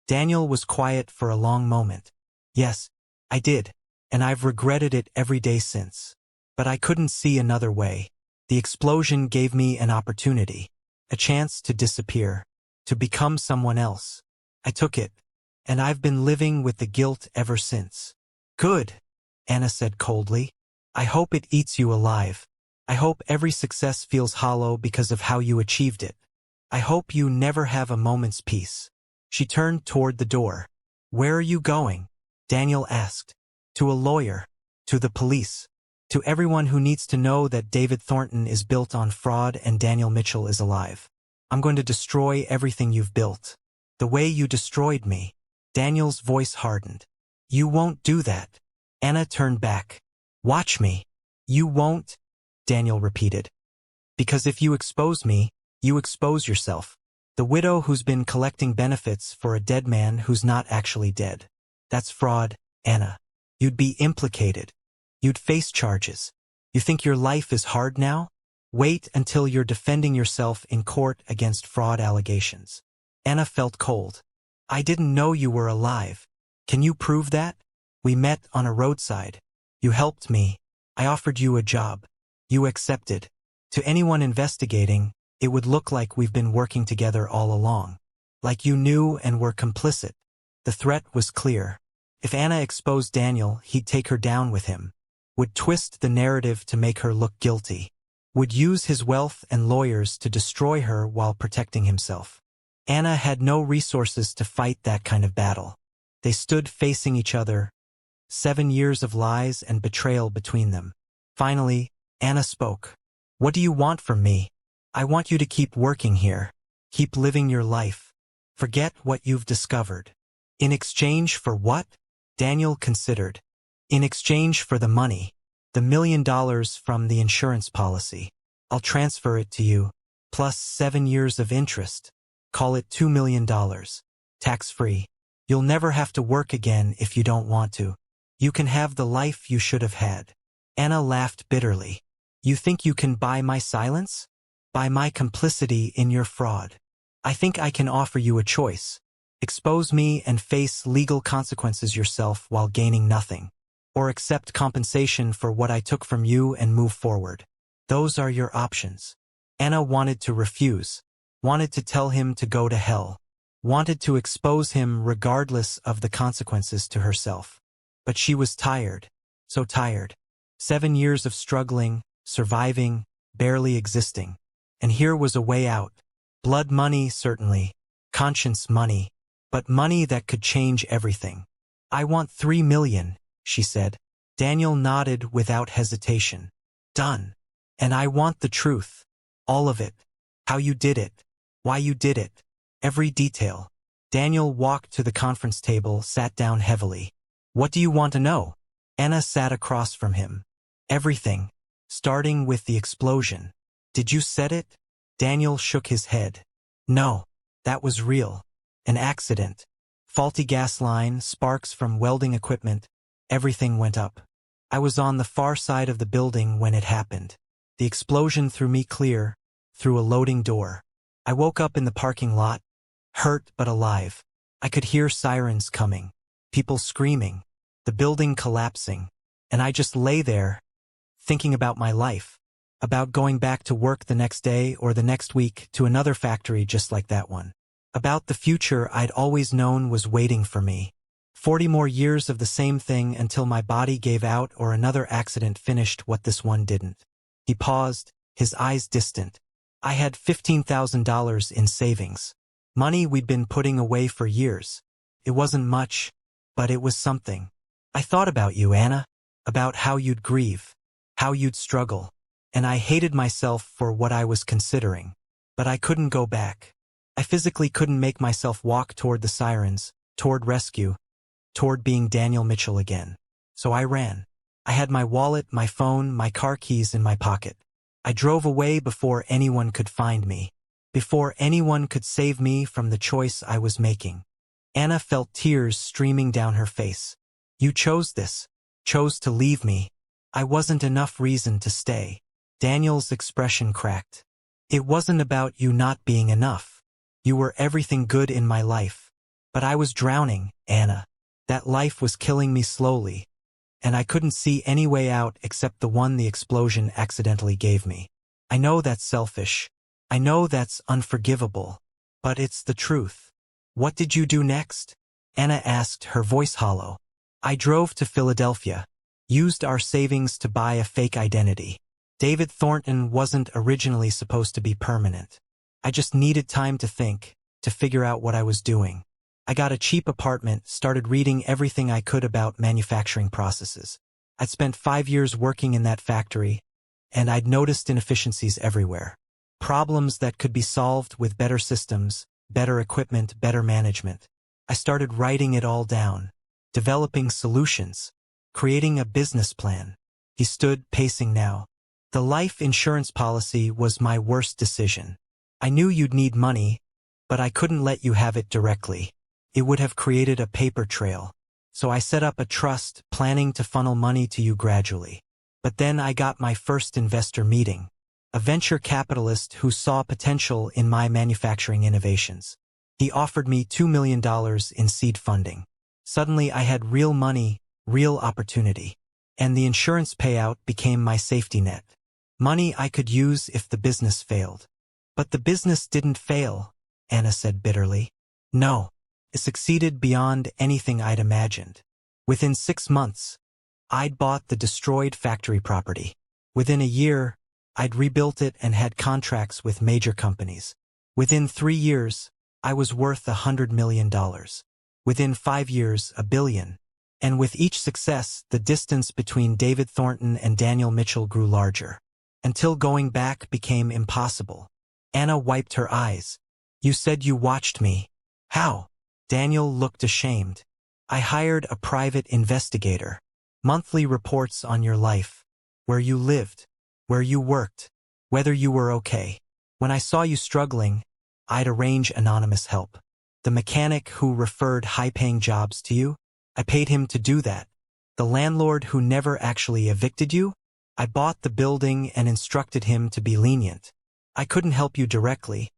Daniel was quiet for a long moment. Yes, I did, and I've regretted it every day since. But I couldn't see another way. The explosion gave me an opportunity. A chance to disappear. To become someone else. I took it, and I've been living with the guilt ever since. Good, Anna said coldly. I hope it eats you alive. I hope every success feels hollow because of how you achieved it. I hope you never have a moment's peace. She turned toward the door. Where are you going? Daniel asked. To a lawyer. To the police. To everyone who needs to know that David Thornton is built on fraud and Daniel Mitchell is alive. I'm going to destroy everything you've built. The way you destroyed me. Daniel's voice hardened. You won't do that. Anna turned back. Watch me. You won't, Daniel repeated. Because if you expose me, you expose yourself. The widow who's been collecting benefits for a dead man who's not actually dead. That's fraud, Anna. You'd be implicated. You'd face charges. You think your life is hard now? Wait until you're defending yourself in court against fraud allegations. Anna felt cold. I didn't know you were alive. Can you prove that? We met on a roadside. You helped me. I offered you a job. You accepted. To anyone investigating, it would look like we've been working together all along. Like you knew and were complicit. The threat was clear. If Anna exposed Daniel, he'd take her down with him. Would twist the narrative to make her look guilty. Would use his wealth and lawyers to destroy her while protecting himself. Anna had no resources to fight that kind of battle. They stood facing each other. 7 years of lies and betrayal between them. Finally, Anna spoke. What do you want from me? I want you to keep working here. Keep living your life. Forget what you've discovered. In exchange for what? Daniel considered. In exchange for the money. The $1 million from the insurance policy. I'll transfer it to you. Plus 7 years of interest. Call it $2 million. Tax-free. You'll never have to work again if you don't want to. You can have the life you should have had. Anna laughed bitterly. You think you can buy my silence? Buy my complicity in your fraud. I think I can offer you a choice. Expose me and face legal consequences yourself while gaining nothing. Or accept compensation for what I took from you and move forward. Those are your options. Anna wanted to refuse. Wanted to tell him to go to hell. Wanted to expose him regardless of the consequences to herself. But she was tired. So tired. 7 years of struggling, surviving, barely existing. And here was a way out. Blood money, certainly. Conscience money. But money that could change everything. I want $3 million, she said. Daniel nodded without hesitation. Done. And I want the truth. All of it. How you did it. Why you did it. Every detail. Daniel walked to the conference table, sat down heavily. What do you want to know? Anna sat across from him. Everything. Starting with the explosion. Did you set it? Daniel shook his head. No. That was real. An accident. Faulty gas line, sparks from welding equipment. Everything went up. I was on the far side of the building when it happened. The explosion threw me clear, through a loading door. I woke up in the parking lot, hurt but alive. I could hear sirens coming, people screaming, the building collapsing, and I just lay there, thinking about my life, about going back to work the next day or the next week to another factory just like that one, about the future I'd always known was waiting for me. 40 more years of the same thing until my body gave out or another accident finished what this one didn't. He paused, his eyes distant. I had $15,000 in savings. Money we'd been putting away for years. It wasn't much, but it was something. I thought about you, Anna, about how you'd grieve, how you'd struggle, and I hated myself for what I was considering. But I couldn't go back. I physically couldn't make myself walk toward the sirens, toward rescue, toward being Daniel Mitchell again. So I ran. I had my wallet, my phone, my car keys in my pocket. I drove away before anyone could find me, before anyone could save me from the choice I was making. Anna felt tears streaming down her face. You chose this, chose to leave me. I wasn't enough reason to stay. Daniel's expression cracked. It wasn't about you not being enough. You were everything good in my life. But I was drowning, Anna. That life was killing me slowly, and I couldn't see any way out except the one the explosion accidentally gave me. I know that's selfish. I know that's unforgivable. But it's the truth. What did you do next? Anna asked, her voice hollow. I drove to Philadelphia, used our savings to buy a fake identity. David Thornton wasn't originally supposed to be permanent. I just needed time to think, to figure out what I was doing. I got a cheap apartment, started reading everything I could about manufacturing processes. I'd spent 5 years working in that factory, and I'd noticed inefficiencies everywhere. Problems that could be solved with better systems, better equipment, better management. I started writing it all down, developing solutions, creating a business plan. He stood, pacing now. The life insurance policy was my worst decision. I knew you'd need money, but I couldn't let you have it directly. It would have created a paper trail. So I set up a trust, planning to funnel money to you gradually. But then I got my first investor meeting, a venture capitalist who saw potential in my manufacturing innovations. He offered me $2 million in seed funding. Suddenly I had real money, real opportunity. And the insurance payout became my safety net. Money I could use if the business failed. But the business didn't fail, Anna said bitterly. No. It succeeded beyond anything I'd imagined. Within 6 months, I'd bought the destroyed factory property. Within a year, I'd rebuilt it and had contracts with major companies. Within 3 years, I was worth $100 million. Within 5 years, $1 billion. And with each success, the distance between David Thornton and Daniel Mitchell grew larger. Until going back became impossible. Anna wiped her eyes. You said you watched me. How? Daniel looked ashamed. I hired a private investigator. Monthly reports on your life. Where you lived. Where you worked. Whether you were okay. When I saw you struggling, I'd arrange anonymous help. The mechanic who referred high-paying jobs to you, I paid him to do that. The landlord who never actually evicted you, I bought the building and instructed him to be lenient. I couldn't help you directly,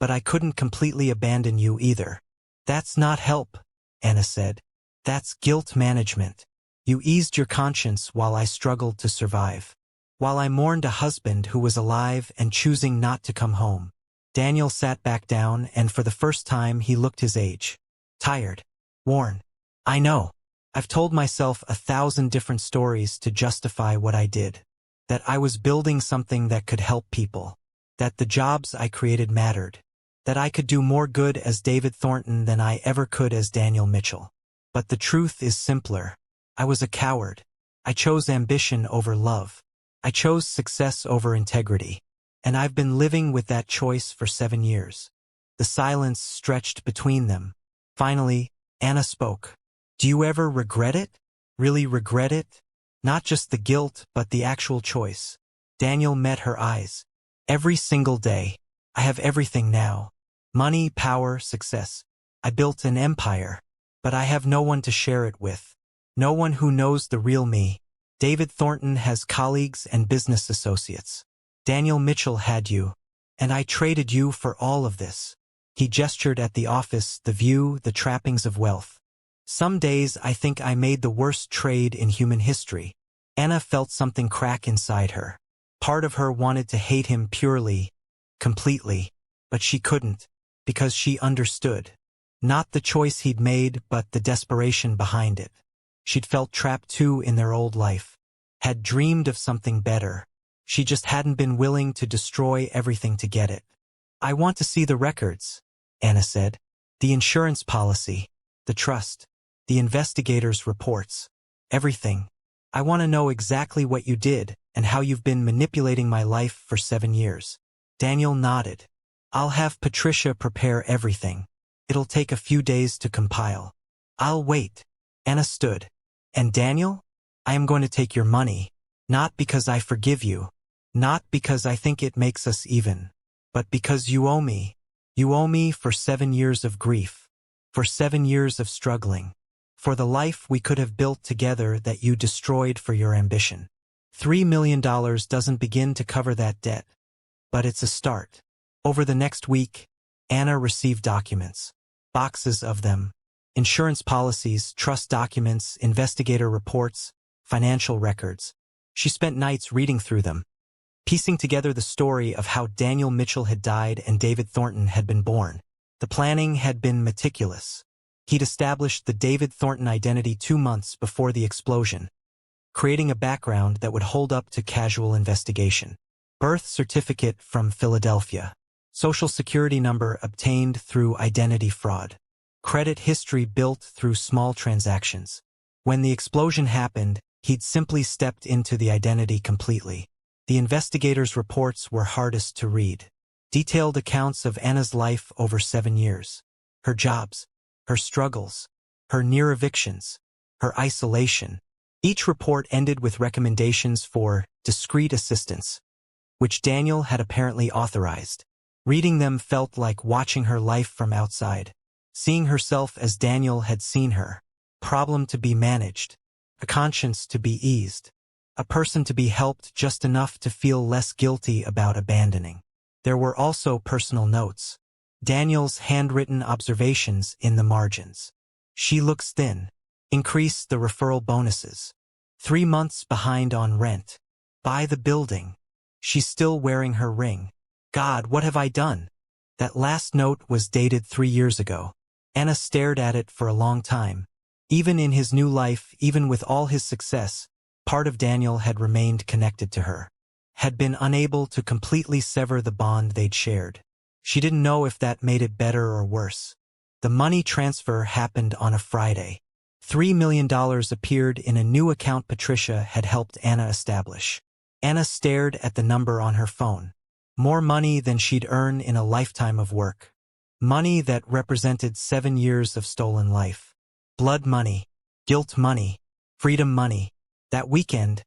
but I couldn't completely abandon you either. That's not help, Anna said. That's guilt management. You eased your conscience while I struggled to survive. While I mourned a husband who was alive and choosing not to come home. Daniel sat back down, and for the first time he looked his age. Tired. Worn. I know. I've told myself 1,000 different stories to justify what I did. That I was building something that could help people. That the jobs I created mattered. That I could do more good as David Thornton than I ever could as Daniel Mitchell. But the truth is simpler. I was a coward. I chose ambition over love. I chose success over integrity. And I've been living with that choice for 7 years. The silence stretched between them. Finally, Anna spoke. Do you ever regret it? Really regret it? Not just the guilt, but the actual choice. Daniel met her eyes. Every single day. I have everything now. Money, power, success. I built an empire. But I have no one to share it with. No one who knows the real me. David Thornton has colleagues and business associates. Daniel Mitchell had you. And I traded you for all of this. He gestured at the office, the view, the trappings of wealth. Some days I think I made the worst trade in human history. Anna felt something crack inside her. Part of her wanted to hate him purely, completely, but she couldn't, because she understood. Not the choice he'd made, but the desperation behind it. She'd felt trapped too in their old life. Had dreamed of something better. She just hadn't been willing to destroy everything to get it. I want to see the records, Anna said. The insurance policy, the trust, the investigators' reports, everything. I want to know exactly what you did and how you've been manipulating my life for 7 years. Daniel nodded. I'll have Patricia prepare everything. It'll take a few days to compile. I'll wait. Anna stood. And Daniel? I am going to take your money. Not because I forgive you. Not because I think it makes us even. But because you owe me. You owe me for 7 years of grief. For 7 years of struggling. For the life we could have built together that you destroyed for your ambition. $3 million doesn't begin to cover that debt. But it's a start. Over the next week, Anna received documents. Boxes of them. Insurance policies, trust documents, investigator reports, financial records. She spent nights reading through them, piecing together the story of how Daniel Mitchell had died and David Thornton had been born. The planning had been meticulous. He'd established the David Thornton identity 2 months before the explosion, creating a background that would hold up to casual investigation. Birth certificate from Philadelphia. Social security number obtained through identity fraud. Credit history built through small transactions. When the explosion happened, he'd simply stepped into the identity completely. The investigators' reports were hardest to read. Detailed accounts of Anna's life over 7 years. Her jobs, her struggles, her near evictions, her isolation. Each report ended with recommendations for discreet assistance, which Daniel had apparently authorized. Reading them felt like watching her life from outside. Seeing herself as Daniel had seen her. Problem to be managed. A conscience to be eased. A person to be helped just enough to feel less guilty about abandoning. There were also personal notes. Daniel's handwritten observations in the margins. She looks thin. Increase the referral bonuses. 3 months behind on rent. Buy the building. She's still wearing her ring. God, what have I done? That last note was dated 3 years ago. Anna stared at it for a long time. Even in his new life, even with all his success, part of Daniel had remained connected to her. Had been unable to completely sever the bond they'd shared. She didn't know if that made it better or worse. The money transfer happened on a Friday. $3 million appeared in a new account Patricia had helped Anna establish. Anna stared at the number on her phone. More money than she'd earn in a lifetime of work. Money that represented 7 years of stolen life. Blood money. Guilt money. Freedom money. That weekend,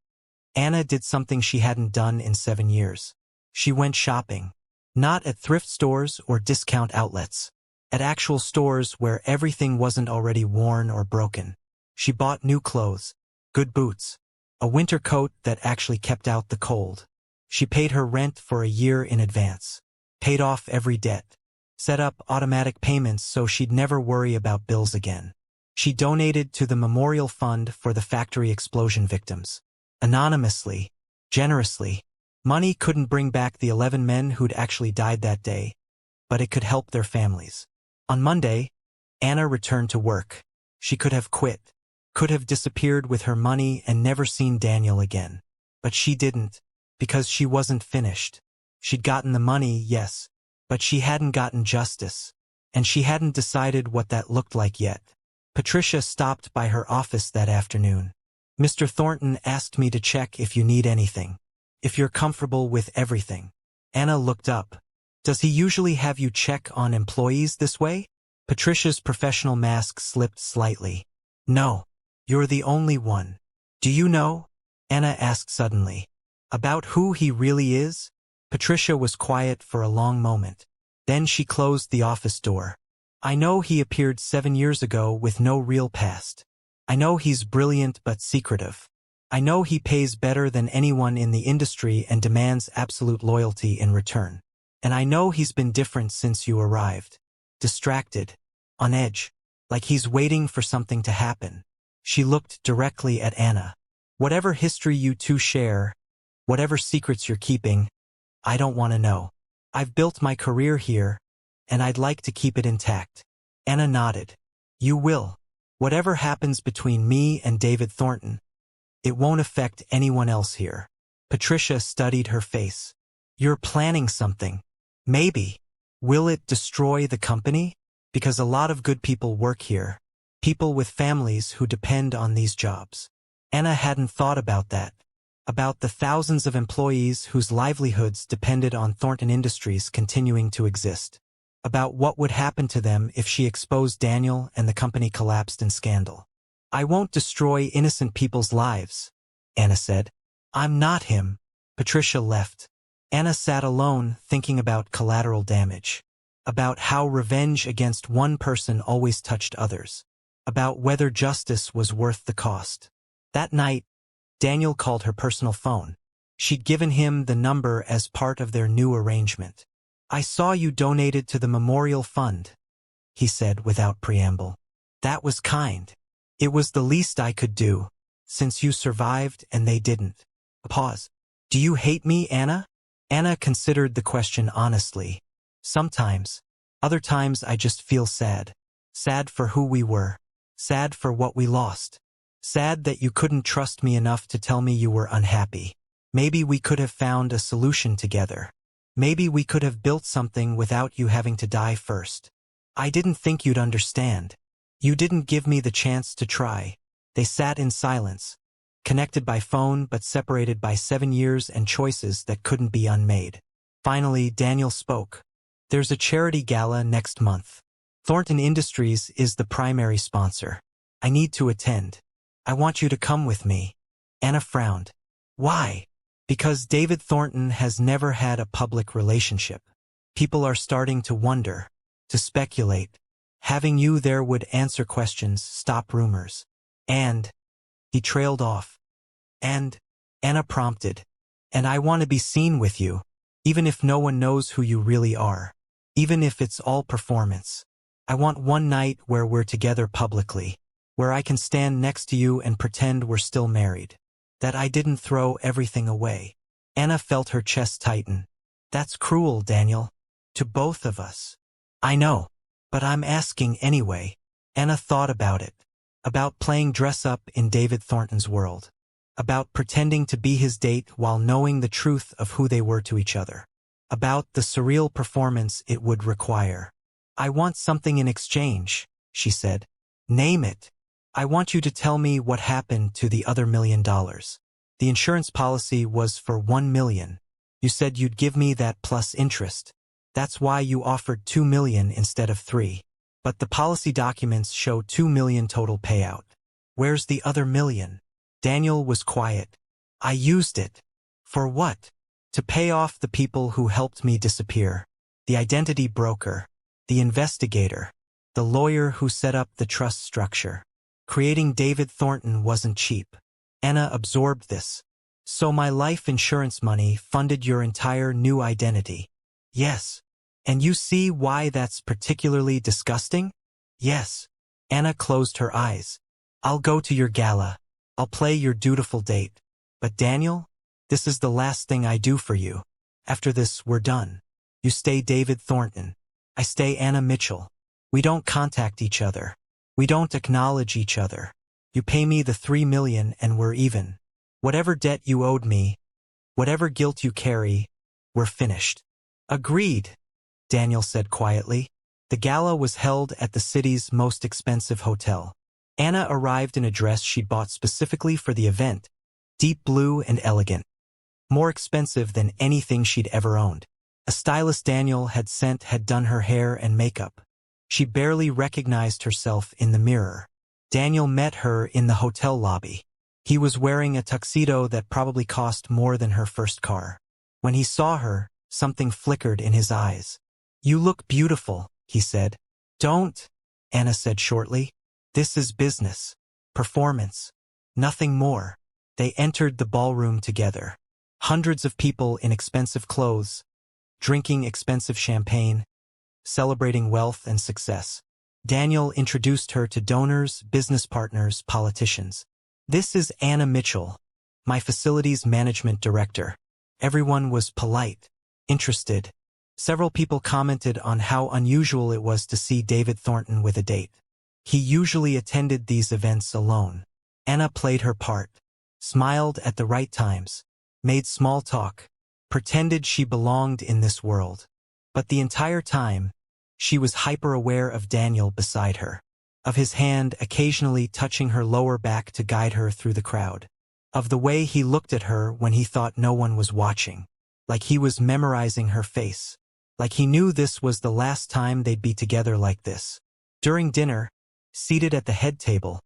Anna did something she hadn't done in 7 years. She went shopping. Not at thrift stores or discount outlets. At actual stores where everything wasn't already worn or broken. She bought new clothes. Good boots. A winter coat that actually kept out the cold. She paid her rent for a year in advance. Paid off every debt. Set up automatic payments so she'd never worry about bills again. She donated to the memorial fund for the factory explosion victims. Anonymously. Generously. Money couldn't bring back the 11 men who'd actually died that day, but it could help their families. On Monday, Anna returned to work. She could have quit. Could have disappeared with her money and never seen Daniel again. But she didn't, because she wasn't finished. She'd gotten the money, yes, but she hadn't gotten justice. And she hadn't decided what that looked like yet. Patricia stopped by her office that afternoon. Mr. Thornton asked me to check if you need anything. If you're comfortable with everything. Anna looked up. Does he usually have you check on employees this way? Patricia's professional mask slipped slightly. No. You're the only one. Do you know? Anna asked suddenly. About who he really is? Patricia was quiet for a long moment. Then she closed the office door. I know he appeared 7 years ago with no real past. I know he's brilliant but secretive. I know he pays better than anyone in the industry and demands absolute loyalty in return. And I know he's been different since you arrived. distracted, on edge, like he's waiting for something to happen. She looked directly at Anna. Whatever history you two share, whatever secrets you're keeping, I don't want to know. I've built my career here, and I'd like to keep it intact. Anna nodded. You will. Whatever happens between me and David Thornton, it won't affect anyone else here. Patricia studied her face. You're planning something. Maybe. Will it destroy the company? Because a lot of good people work here. People with families who depend on these jobs. Anna hadn't thought about that. About the thousands of employees whose livelihoods depended on Thornton Industries continuing to exist. About what would happen to them if she exposed Daniel and the company collapsed in scandal. I won't destroy innocent people's lives, Anna said. I'm not him. Patricia left. Anna sat alone thinking about collateral damage. About how revenge against one person always touched others. About whether justice was worth the cost. That night, Daniel called her personal phone. She'd given him the number as part of their new arrangement. I saw you donated to the memorial fund, he said without preamble. That was kind. It was the least I could do, since you survived and they didn't. A pause. Do you hate me, Anna? Anna considered the question honestly. Sometimes. Other times I just feel sad. Sad for who we were. Sad for what we lost. Sad that you couldn't trust me enough to tell me you were unhappy. Maybe we could have found a solution together. Maybe we could have built something without you having to die first. I didn't think you'd understand. You didn't give me the chance to try. They sat in silence, connected by phone but separated by 7 years and choices that couldn't be unmade. Finally, Daniel spoke. There's a charity gala next month. Thornton Industries is the primary sponsor. I need to attend. I want you to come with me. Anna frowned. Why? Because David Thornton has never had a public relationship. People are starting to wonder, to speculate. Having you there would answer questions, stop rumors. And, he trailed off. And, Anna prompted. And I want to be seen with you, even if no one knows who you really are. Even if it's all performance. I want one night where we're together publicly, where I can stand next to you and pretend we're still married. That I didn't throw everything away. Anna felt her chest tighten. That's cruel, Daniel. To both of us. I know. But I'm asking anyway. Anna thought about it. About playing dress-up in David Thornton's world. About pretending to be his date while knowing the truth of who they were to each other. About the surreal performance it would require. I want something in exchange, she said. Name it. I want you to tell me what happened to the other $1 million. The insurance policy was for $1 million. You said you'd give me that plus interest. That's why you offered $2 million instead of $3 million. But the policy documents show $2 million total payout. Where's the other $1 million? Daniel was quiet. I used it. For what? To pay off the people who helped me disappear. The identity broker. The investigator. The lawyer who set up the trust structure. Creating David Thornton wasn't cheap. Anna absorbed this. So my life insurance money funded your entire new identity. Yes. And you see why that's particularly disgusting? Yes. Anna closed her eyes. I'll go to your gala. I'll play your dutiful date. But Daniel, this is the last thing I do for you. After this, we're done. You stay David Thornton. I stay Anna Mitchell. We don't contact each other. We don't acknowledge each other. You pay me the $3 million and we're even. Whatever debt you owed me, whatever guilt you carry, we're finished. Agreed, Daniel said quietly. The gala was held at the city's most expensive hotel. Anna arrived in a dress she'd bought specifically for the event, deep blue and elegant. More expensive than anything she'd ever owned. A stylist Daniel had sent had done her hair and makeup. She barely recognized herself in the mirror. Daniel met her in the hotel lobby. He was wearing a tuxedo that probably cost more than her first car. When he saw her, something flickered in his eyes. You look beautiful, he said. Don't, Anna said shortly. This is business. Performance. Nothing more. They entered the ballroom together. Hundreds of people in expensive clothes, drinking expensive champagne, celebrating wealth and success. Daniel introduced her to donors, business partners, politicians. "This is Anna Mitchell, my facilities management director." Everyone was polite, interested. Several people commented on how unusual it was to see David Thornton with a date. He usually attended these events alone. Anna played her part, smiled at the right times, made small talk, pretended she belonged in this world. But the entire time, she was hyper-aware of Daniel beside her, of his hand occasionally touching her lower back to guide her through the crowd, of the way he looked at her when he thought no one was watching, like he was memorizing her face, like he knew this was the last time they'd be together like this. During dinner, seated at the head table,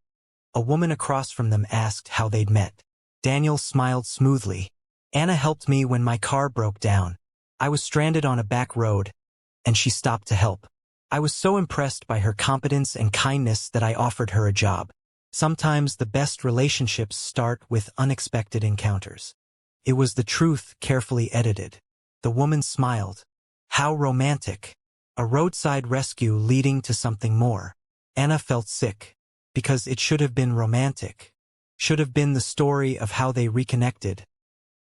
a woman across from them asked how they'd met. Daniel smiled smoothly. "Anna helped me when my car broke down. I was stranded on a back road, and she stopped to help. I was so impressed by her competence and kindness that I offered her a job." Sometimes the best relationships start with unexpected encounters. It was the truth carefully edited. The woman smiled. How romantic. A roadside rescue leading to something more. Anna felt sick, because it should have been romantic. Should have been the story of how they reconnected,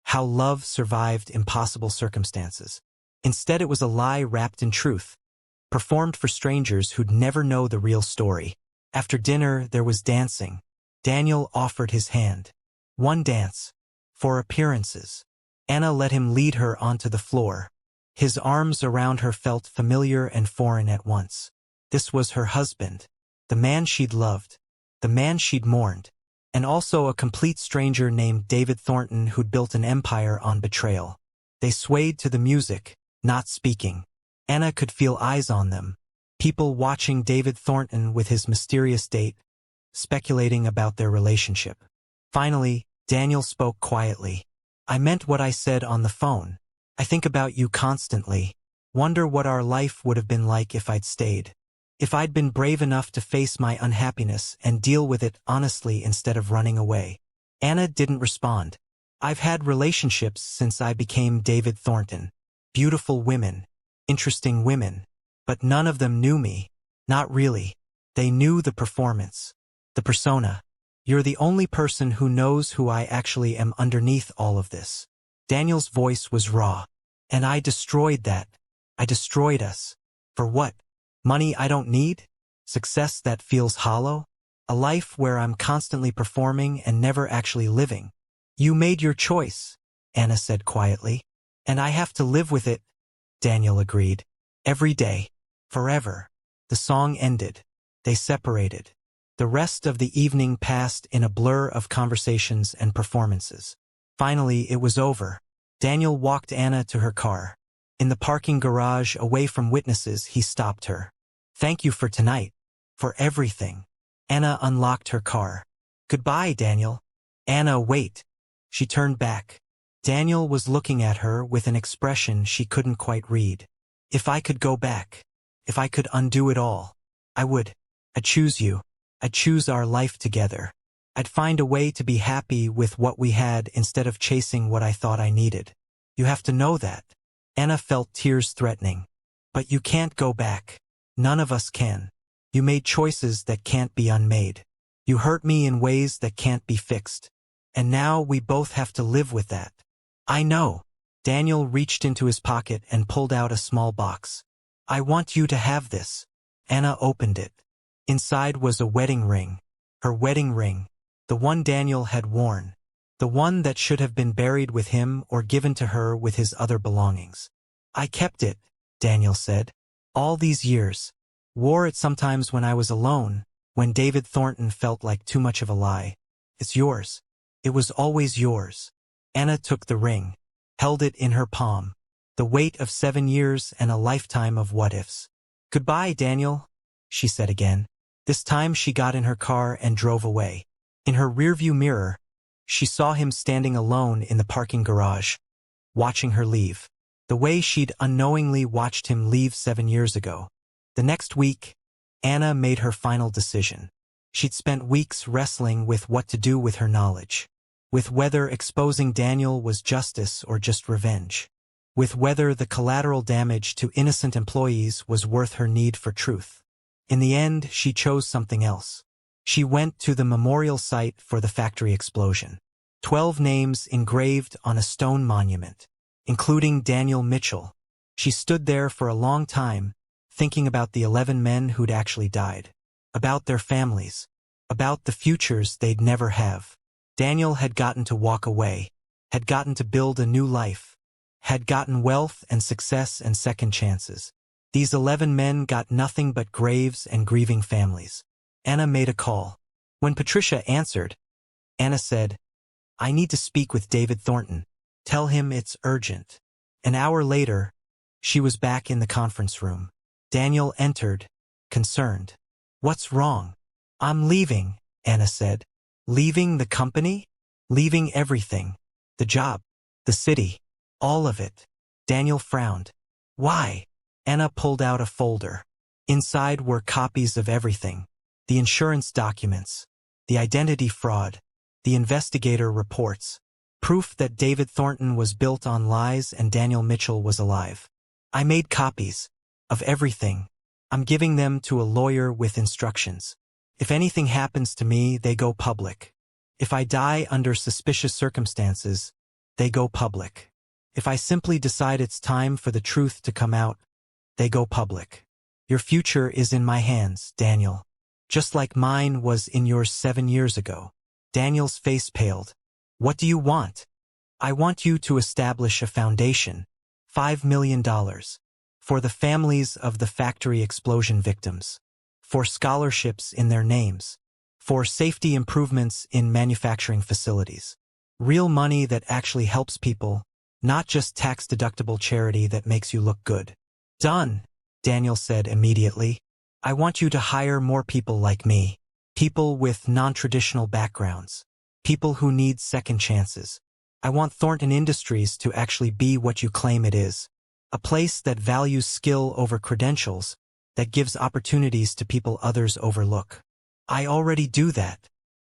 how love survived impossible circumstances. Instead it was a lie wrapped in truth, performed for strangers who'd never know the real story. After dinner there was dancing. Daniel offered his hand. One dance. For appearances. Anna let him lead her onto the floor. His arms around her felt familiar and foreign at once. This was her husband, the man she'd loved, the man she'd mourned, and also a complete stranger named David Thornton who'd built an empire on betrayal. They swayed to the music, not speaking. Anna could feel eyes on them, people watching David Thornton with his mysterious date, speculating about their relationship. Finally, Daniel spoke quietly. "I meant what I said on the phone. I think about you constantly. Wonder what our life would have been like if I'd stayed. If I'd been brave enough to face my unhappiness and deal with it honestly instead of running away." Anna didn't respond. "I've had relationships since I became David Thornton. Beautiful women, interesting women, but none of them knew me. Not really. They knew the performance, the persona. You're the only person who knows who I actually am underneath all of this." Daniel's voice was raw. "And I destroyed that. I destroyed us. For what? Money I don't need? Success that feels hollow? A life where I'm constantly performing and never actually living?" "You made your choice," Anna said quietly. "And I have to live with it," Daniel agreed. "Every day. Forever." The song ended. They separated. The rest of the evening passed in a blur of conversations and performances. Finally, it was over. Daniel walked Anna to her car. In the parking garage, away from witnesses, he stopped her. "Thank you for tonight. For everything." Anna unlocked her car. "Goodbye, Daniel." "Anna, wait." She turned back. Daniel was looking at her with an expression she couldn't quite read. "If I could go back, if I could undo it all, I would. I'd choose you. I'd choose our life together. I'd find a way to be happy with what we had instead of chasing what I thought I needed. You have to know that." Anna felt tears threatening. "But you can't go back. None of us can. You made choices that can't be unmade. You hurt me in ways that can't be fixed. And now we both have to live with that." "I know." Daniel reached into his pocket and pulled out a small box. "I want you to have this." Anna opened it. Inside was a wedding ring. Her wedding ring. The one Daniel had worn. The one that should have been buried with him or given to her with his other belongings. "I kept it," Daniel said. "All these years. Wore it sometimes when I was alone, when David Thornton felt like too much of a lie. It's yours. It was always yours." Anna took the ring, held it in her palm. The weight of 7 years and a lifetime of what-ifs. "Goodbye, Daniel," she said again. This time she got in her car and drove away. In her rearview mirror, she saw him standing alone in the parking garage, watching her leave, the way she'd unknowingly watched him leave 7 years ago. The next week, Anna made her final decision. She'd spent weeks wrestling with what to do with her knowledge, with whether exposing Daniel was justice or just revenge, with whether the collateral damage to innocent employees was worth her need for truth. In the end, she chose something else. She went to the memorial site for the factory explosion. 12 names engraved on a stone monument, including Daniel Mitchell. She stood there for a long time, thinking about the 11 men who'd actually died, about their families, about the futures they'd never have. Daniel had gotten to walk away, had gotten to build a new life, had gotten wealth and success and second chances. These 11 men got nothing but graves and grieving families. Anna made a call. When Patricia answered, Anna said, "I need to speak with David Thornton. Tell him it's urgent." An hour later, she was back in the conference room. Daniel entered, concerned. "What's wrong?" "I'm leaving," Anna said. "Leaving the company?" "Leaving everything. The job, the city, all of it." Daniel frowned. "Why?" Anna pulled out a folder. Inside were copies of everything. The insurance documents, the identity fraud, the investigator reports, proof that David Thornton was built on lies and Daniel Mitchell was alive. "I made copies of everything. I'm giving them to a lawyer with instructions. If anything happens to me, they go public. If I die under suspicious circumstances, they go public. If I simply decide it's time for the truth to come out, they go public. Your future is in my hands, Daniel. Just like mine was in yours 7 years ago." Daniel's face paled. "What do you want?" "I want you to establish a foundation, $5 million, for the families of the factory explosion victims, for scholarships in their names, for safety improvements in manufacturing facilities. Real money that actually helps people, not just tax-deductible charity that makes you look good." "Done," Daniel said immediately. "I want you to hire more people like me, people with non-traditional backgrounds, people who need second chances. I want Thornton Industries to actually be what you claim it is, a place that values skill over credentials, that gives opportunities to people others overlook." "I already do that.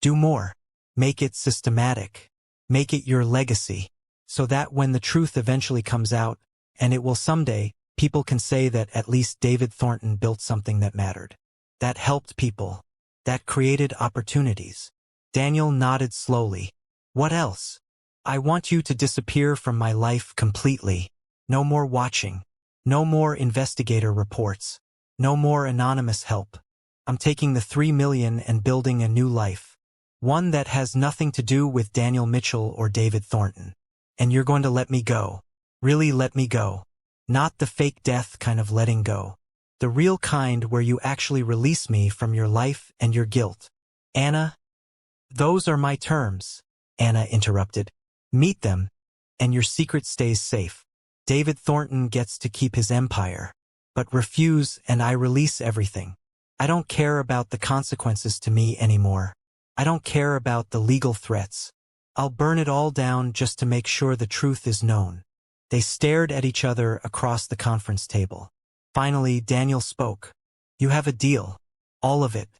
Do more. Make it systematic. Make it your legacy, so that when the truth eventually comes out, and it will someday, people can say that at least David Thornton built something that mattered, that helped people, that created opportunities." Daniel nodded slowly. "What else?" "I want you to disappear from my life completely. No more watching. No more investigator reports. No more anonymous help. I'm taking the $3 million and building a new life. One that has nothing to do with Daniel Mitchell or David Thornton. And you're going to let me go. Really let me go. Not the fake death kind of letting go. The real kind where you actually release me from your life and your guilt." "Anna?" "Those are my terms," Anna interrupted. "Meet them, and your secret stays safe. David Thornton gets to keep his empire. But refuse and I release everything. I don't care about the consequences to me anymore. I don't care about the legal threats. I'll burn it all down just to make sure the truth is known." They stared at each other across the conference table. Finally, Daniel spoke. "You have a deal. All of it.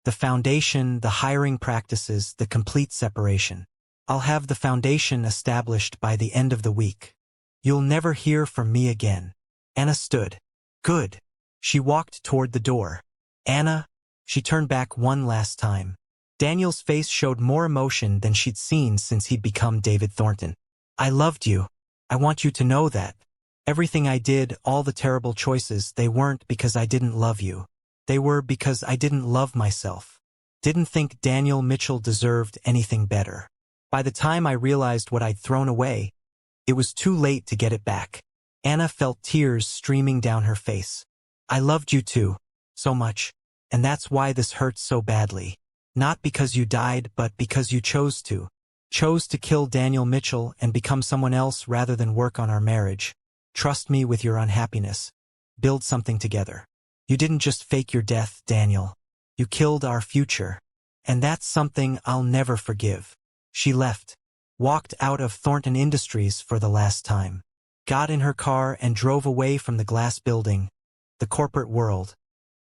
The foundation, the hiring practices, the complete separation. I'll have the foundation established by the end of the week. You'll never hear from me again." Anna stood. "Good." She walked toward the door. "Anna?" She turned back one last time. Daniel's face showed more emotion than she'd seen since he'd become David Thornton. "I loved you. I want you to know that. Everything I did, all the terrible choices, they weren't because I didn't love you. They were because I didn't love myself. Didn't think Daniel Mitchell deserved anything better. By the time I realized what I'd thrown away, it was too late to get it back." Anna felt tears streaming down her face. "I loved you too, so much, and that's why this hurts so badly. Not because you died, but because you chose to. Chose to kill Daniel Mitchell and become someone else rather than work on our marriage. Trust me with your unhappiness. Build something together. You didn't just fake your death, Daniel. You killed our future. And that's something I'll never forgive." She left, walked out of Thornton Industries for the last time, got in her car and drove away from the glass building, the corporate world,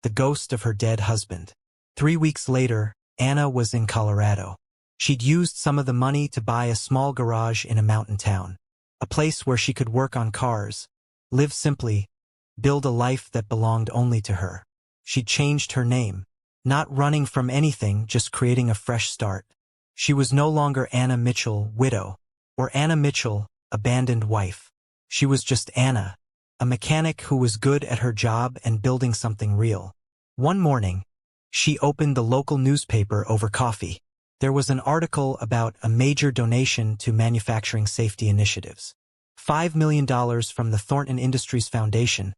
the ghost of her dead husband. 3 weeks later, Anna was in Colorado. She'd used some of the money to buy a small garage in a mountain town. A place where she could work on cars, live simply, build a life that belonged only to her. She changed her name, not running from anything, just creating a fresh start. She was no longer Anna Mitchell, widow, or Anna Mitchell, abandoned wife. She was just Anna, a mechanic who was good at her job and building something real. One morning, she opened the local newspaper over coffee. There was an article about a major donation to manufacturing safety initiatives. $5 million from the Thornton Industries Foundation,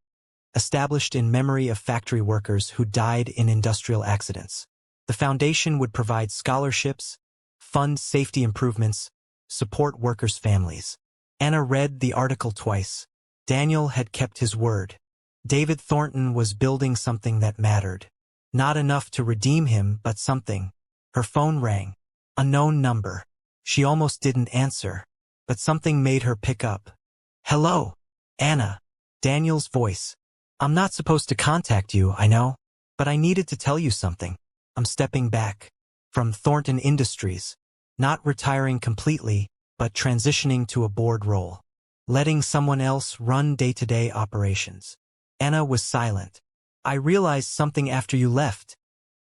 established in memory of factory workers who died in industrial accidents. The foundation would provide scholarships, fund safety improvements, support workers' families. Anna read the article twice. Daniel had kept his word. David Thornton was building something that mattered. Not enough to redeem him, but something. Her phone rang. Unknown number. She almost didn't answer, but something made her pick up. "Hello, Anna." Daniel's voice. "I'm not supposed to contact you, I know, but I needed to tell you something. I'm stepping back from Thornton Industries, not retiring completely, but transitioning to a board role, letting someone else run day-to-day operations." Anna was silent. "I realized something after you left,"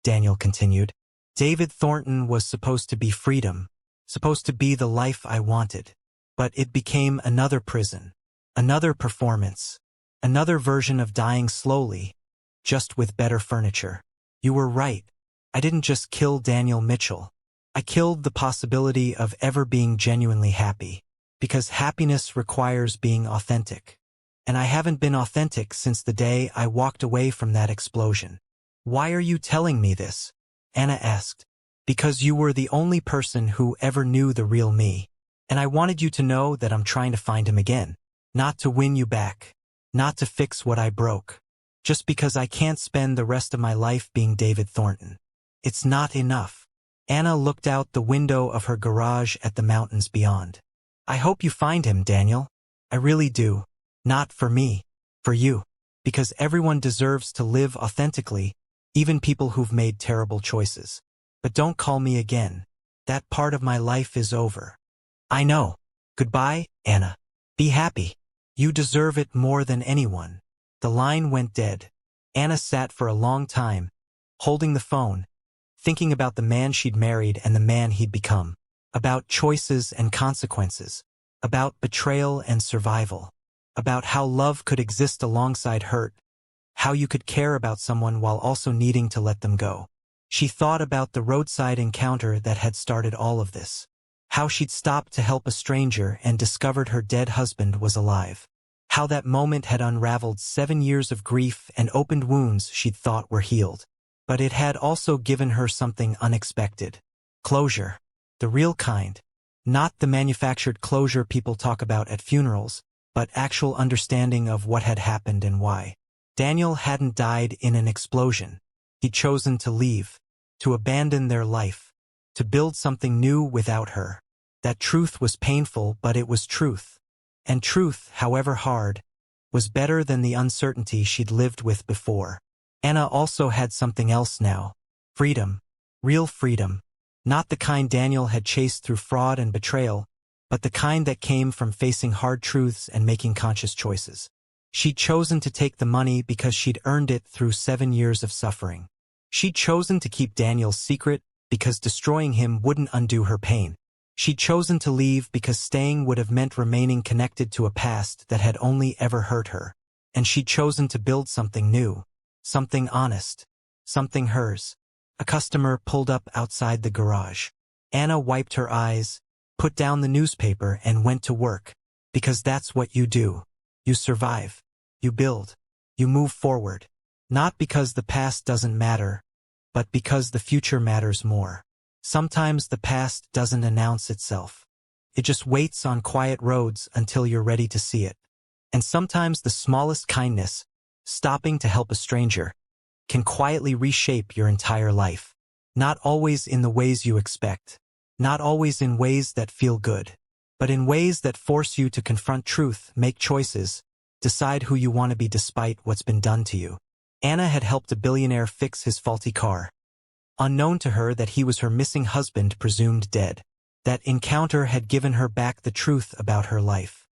Daniel continued. "David Thornton was supposed to be freedom, supposed to be the life I wanted. But it became another prison, another performance, another version of dying slowly, just with better furniture. You were right. I didn't just kill Daniel Mitchell. I killed the possibility of ever being genuinely happy, because happiness requires being authentic. And I haven't been authentic since the day I walked away from that explosion." "Why are you telling me this?" Anna asked. "Because you were the only person who ever knew the real me. And I wanted you to know that I'm trying to find him again. Not to win you back. Not to fix what I broke. Just because I can't spend the rest of my life being David Thornton. It's not enough." Anna looked out the window of her garage at the mountains beyond. "I hope you find him, Daniel. I really do. Not for me. For you. Because everyone deserves to live authentically, even people who've made terrible choices. But don't call me again. That part of my life is over." "I know. Goodbye, Anna. Be happy. You deserve it more than anyone." The line went dead. Anna sat for a long time, holding the phone, thinking about the man she'd married and the man he'd become, about choices and consequences, about betrayal and survival, about how love could exist alongside hurt, how you could care about someone while also needing to let them go. She thought about the roadside encounter that had started all of this. How she'd stopped to help a stranger and discovered her dead husband was alive. How that moment had unraveled 7 years of grief and opened wounds she'd thought were healed. But it had also given her something unexpected. Closure. The real kind. Not the manufactured closure people talk about at funerals, but actual understanding of what had happened and why. Daniel hadn't died in an explosion. He'd chosen to leave, to abandon their life, to build something new without her. That truth was painful, but it was truth. And truth, however hard, was better than the uncertainty she'd lived with before. Anna also had something else now. Freedom. Real freedom. Not the kind Daniel had chased through fraud and betrayal, but the kind that came from facing hard truths and making conscious choices. She'd chosen to take the money because she'd earned it through 7 years of suffering. She'd chosen to keep Daniel's secret because destroying him wouldn't undo her pain. She'd chosen to leave because staying would have meant remaining connected to a past that had only ever hurt her. And she'd chosen to build something new, something honest, something hers. A customer pulled up outside the garage. Anna wiped her eyes, put down the newspaper, and went to work. Because that's what you do. You survive. You build. You move forward. Not because the past doesn't matter, but because the future matters more. Sometimes the past doesn't announce itself. It just waits on quiet roads until you're ready to see it. And sometimes the smallest kindness, stopping to help a stranger, can quietly reshape your entire life. Not always in the ways you expect. Not always in ways that feel good. But in ways that force you to confront truth, make choices, decide who you want to be despite what's been done to you. Anna had helped a billionaire fix his faulty car. Unknown to her that he was her missing husband, presumed dead. That encounter had given her back the truth about her life.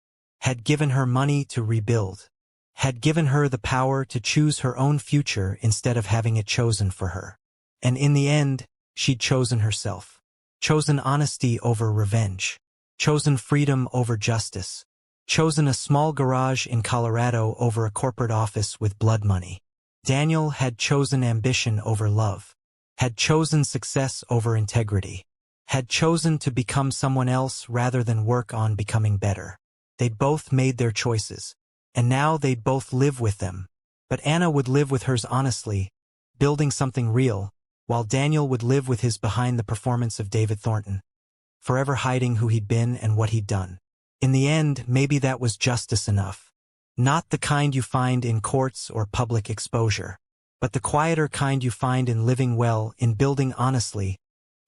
had given her money to rebuild, had given her the power to choose her own future instead of having it chosen for her. And in the end, she'd chosen herself. Chosen honesty over revenge. Chosen freedom over justice. Chosen a small garage in Colorado over a corporate office with blood money. Daniel had chosen ambition over love. Had chosen success over integrity. Had chosen to become someone else rather than work on becoming better. They'd both made their choices, and now they'd both live with them. But Anna would live with hers honestly, building something real, while Daniel would live with his behind the performance of David Thornton, forever hiding who he'd been and what he'd done. In the end, maybe that was justice enough. Not the kind you find in courts or public exposure, but the quieter kind you find in living well, in building honestly,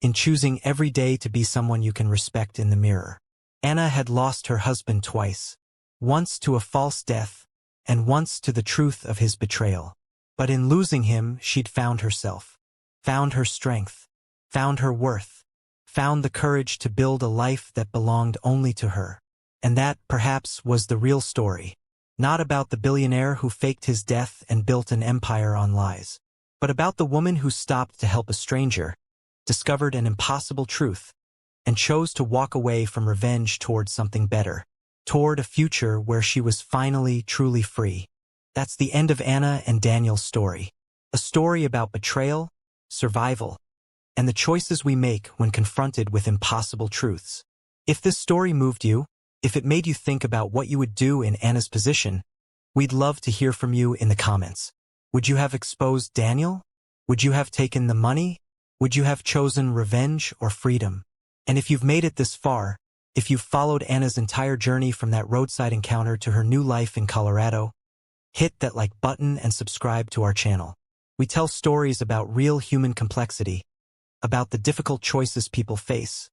in choosing every day to be someone you can respect in the mirror. Anna had lost her husband twice, once to a false death, and once to the truth of his betrayal. But in losing him, she'd found herself, found her strength, found her worth, found the courage to build a life that belonged only to her. And that, perhaps, was the real story. Not about the billionaire who faked his death and built an empire on lies, but about the woman who stopped to help a stranger, discovered an impossible truth, and chose to walk away from revenge toward something better, toward a future where she was finally truly free. That's the end of Anna and Daniel's story. A story about betrayal, survival, and the choices we make when confronted with impossible truths. If this story moved you, if it made you think about what you would do in Anna's position, we'd love to hear from you in the comments. Would you have exposed Daniel? Would you have taken the money? Would you have chosen revenge or freedom? And if you've made it this far, if you've followed Anna's entire journey from that roadside encounter to her new life in Colorado, hit that like button and subscribe to our channel. We tell stories about real human complexity, about the difficult choices people face,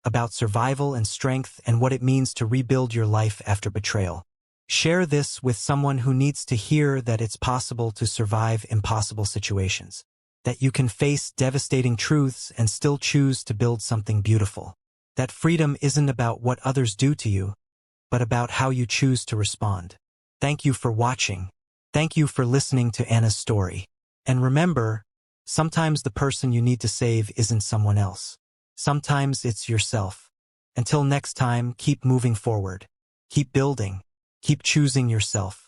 about survival and strength and what it means to rebuild your life after betrayal. Share this with someone who needs to hear that it's possible to survive impossible situations, that you can face devastating truths and still choose to build something beautiful, that freedom isn't about what others do to you, but about how you choose to respond. Thank you for watching. Thank you for listening to Anna's story. And remember, sometimes the person you need to save isn't someone else. Sometimes it's yourself. Until next time, keep moving forward. Keep building. Keep choosing yourself.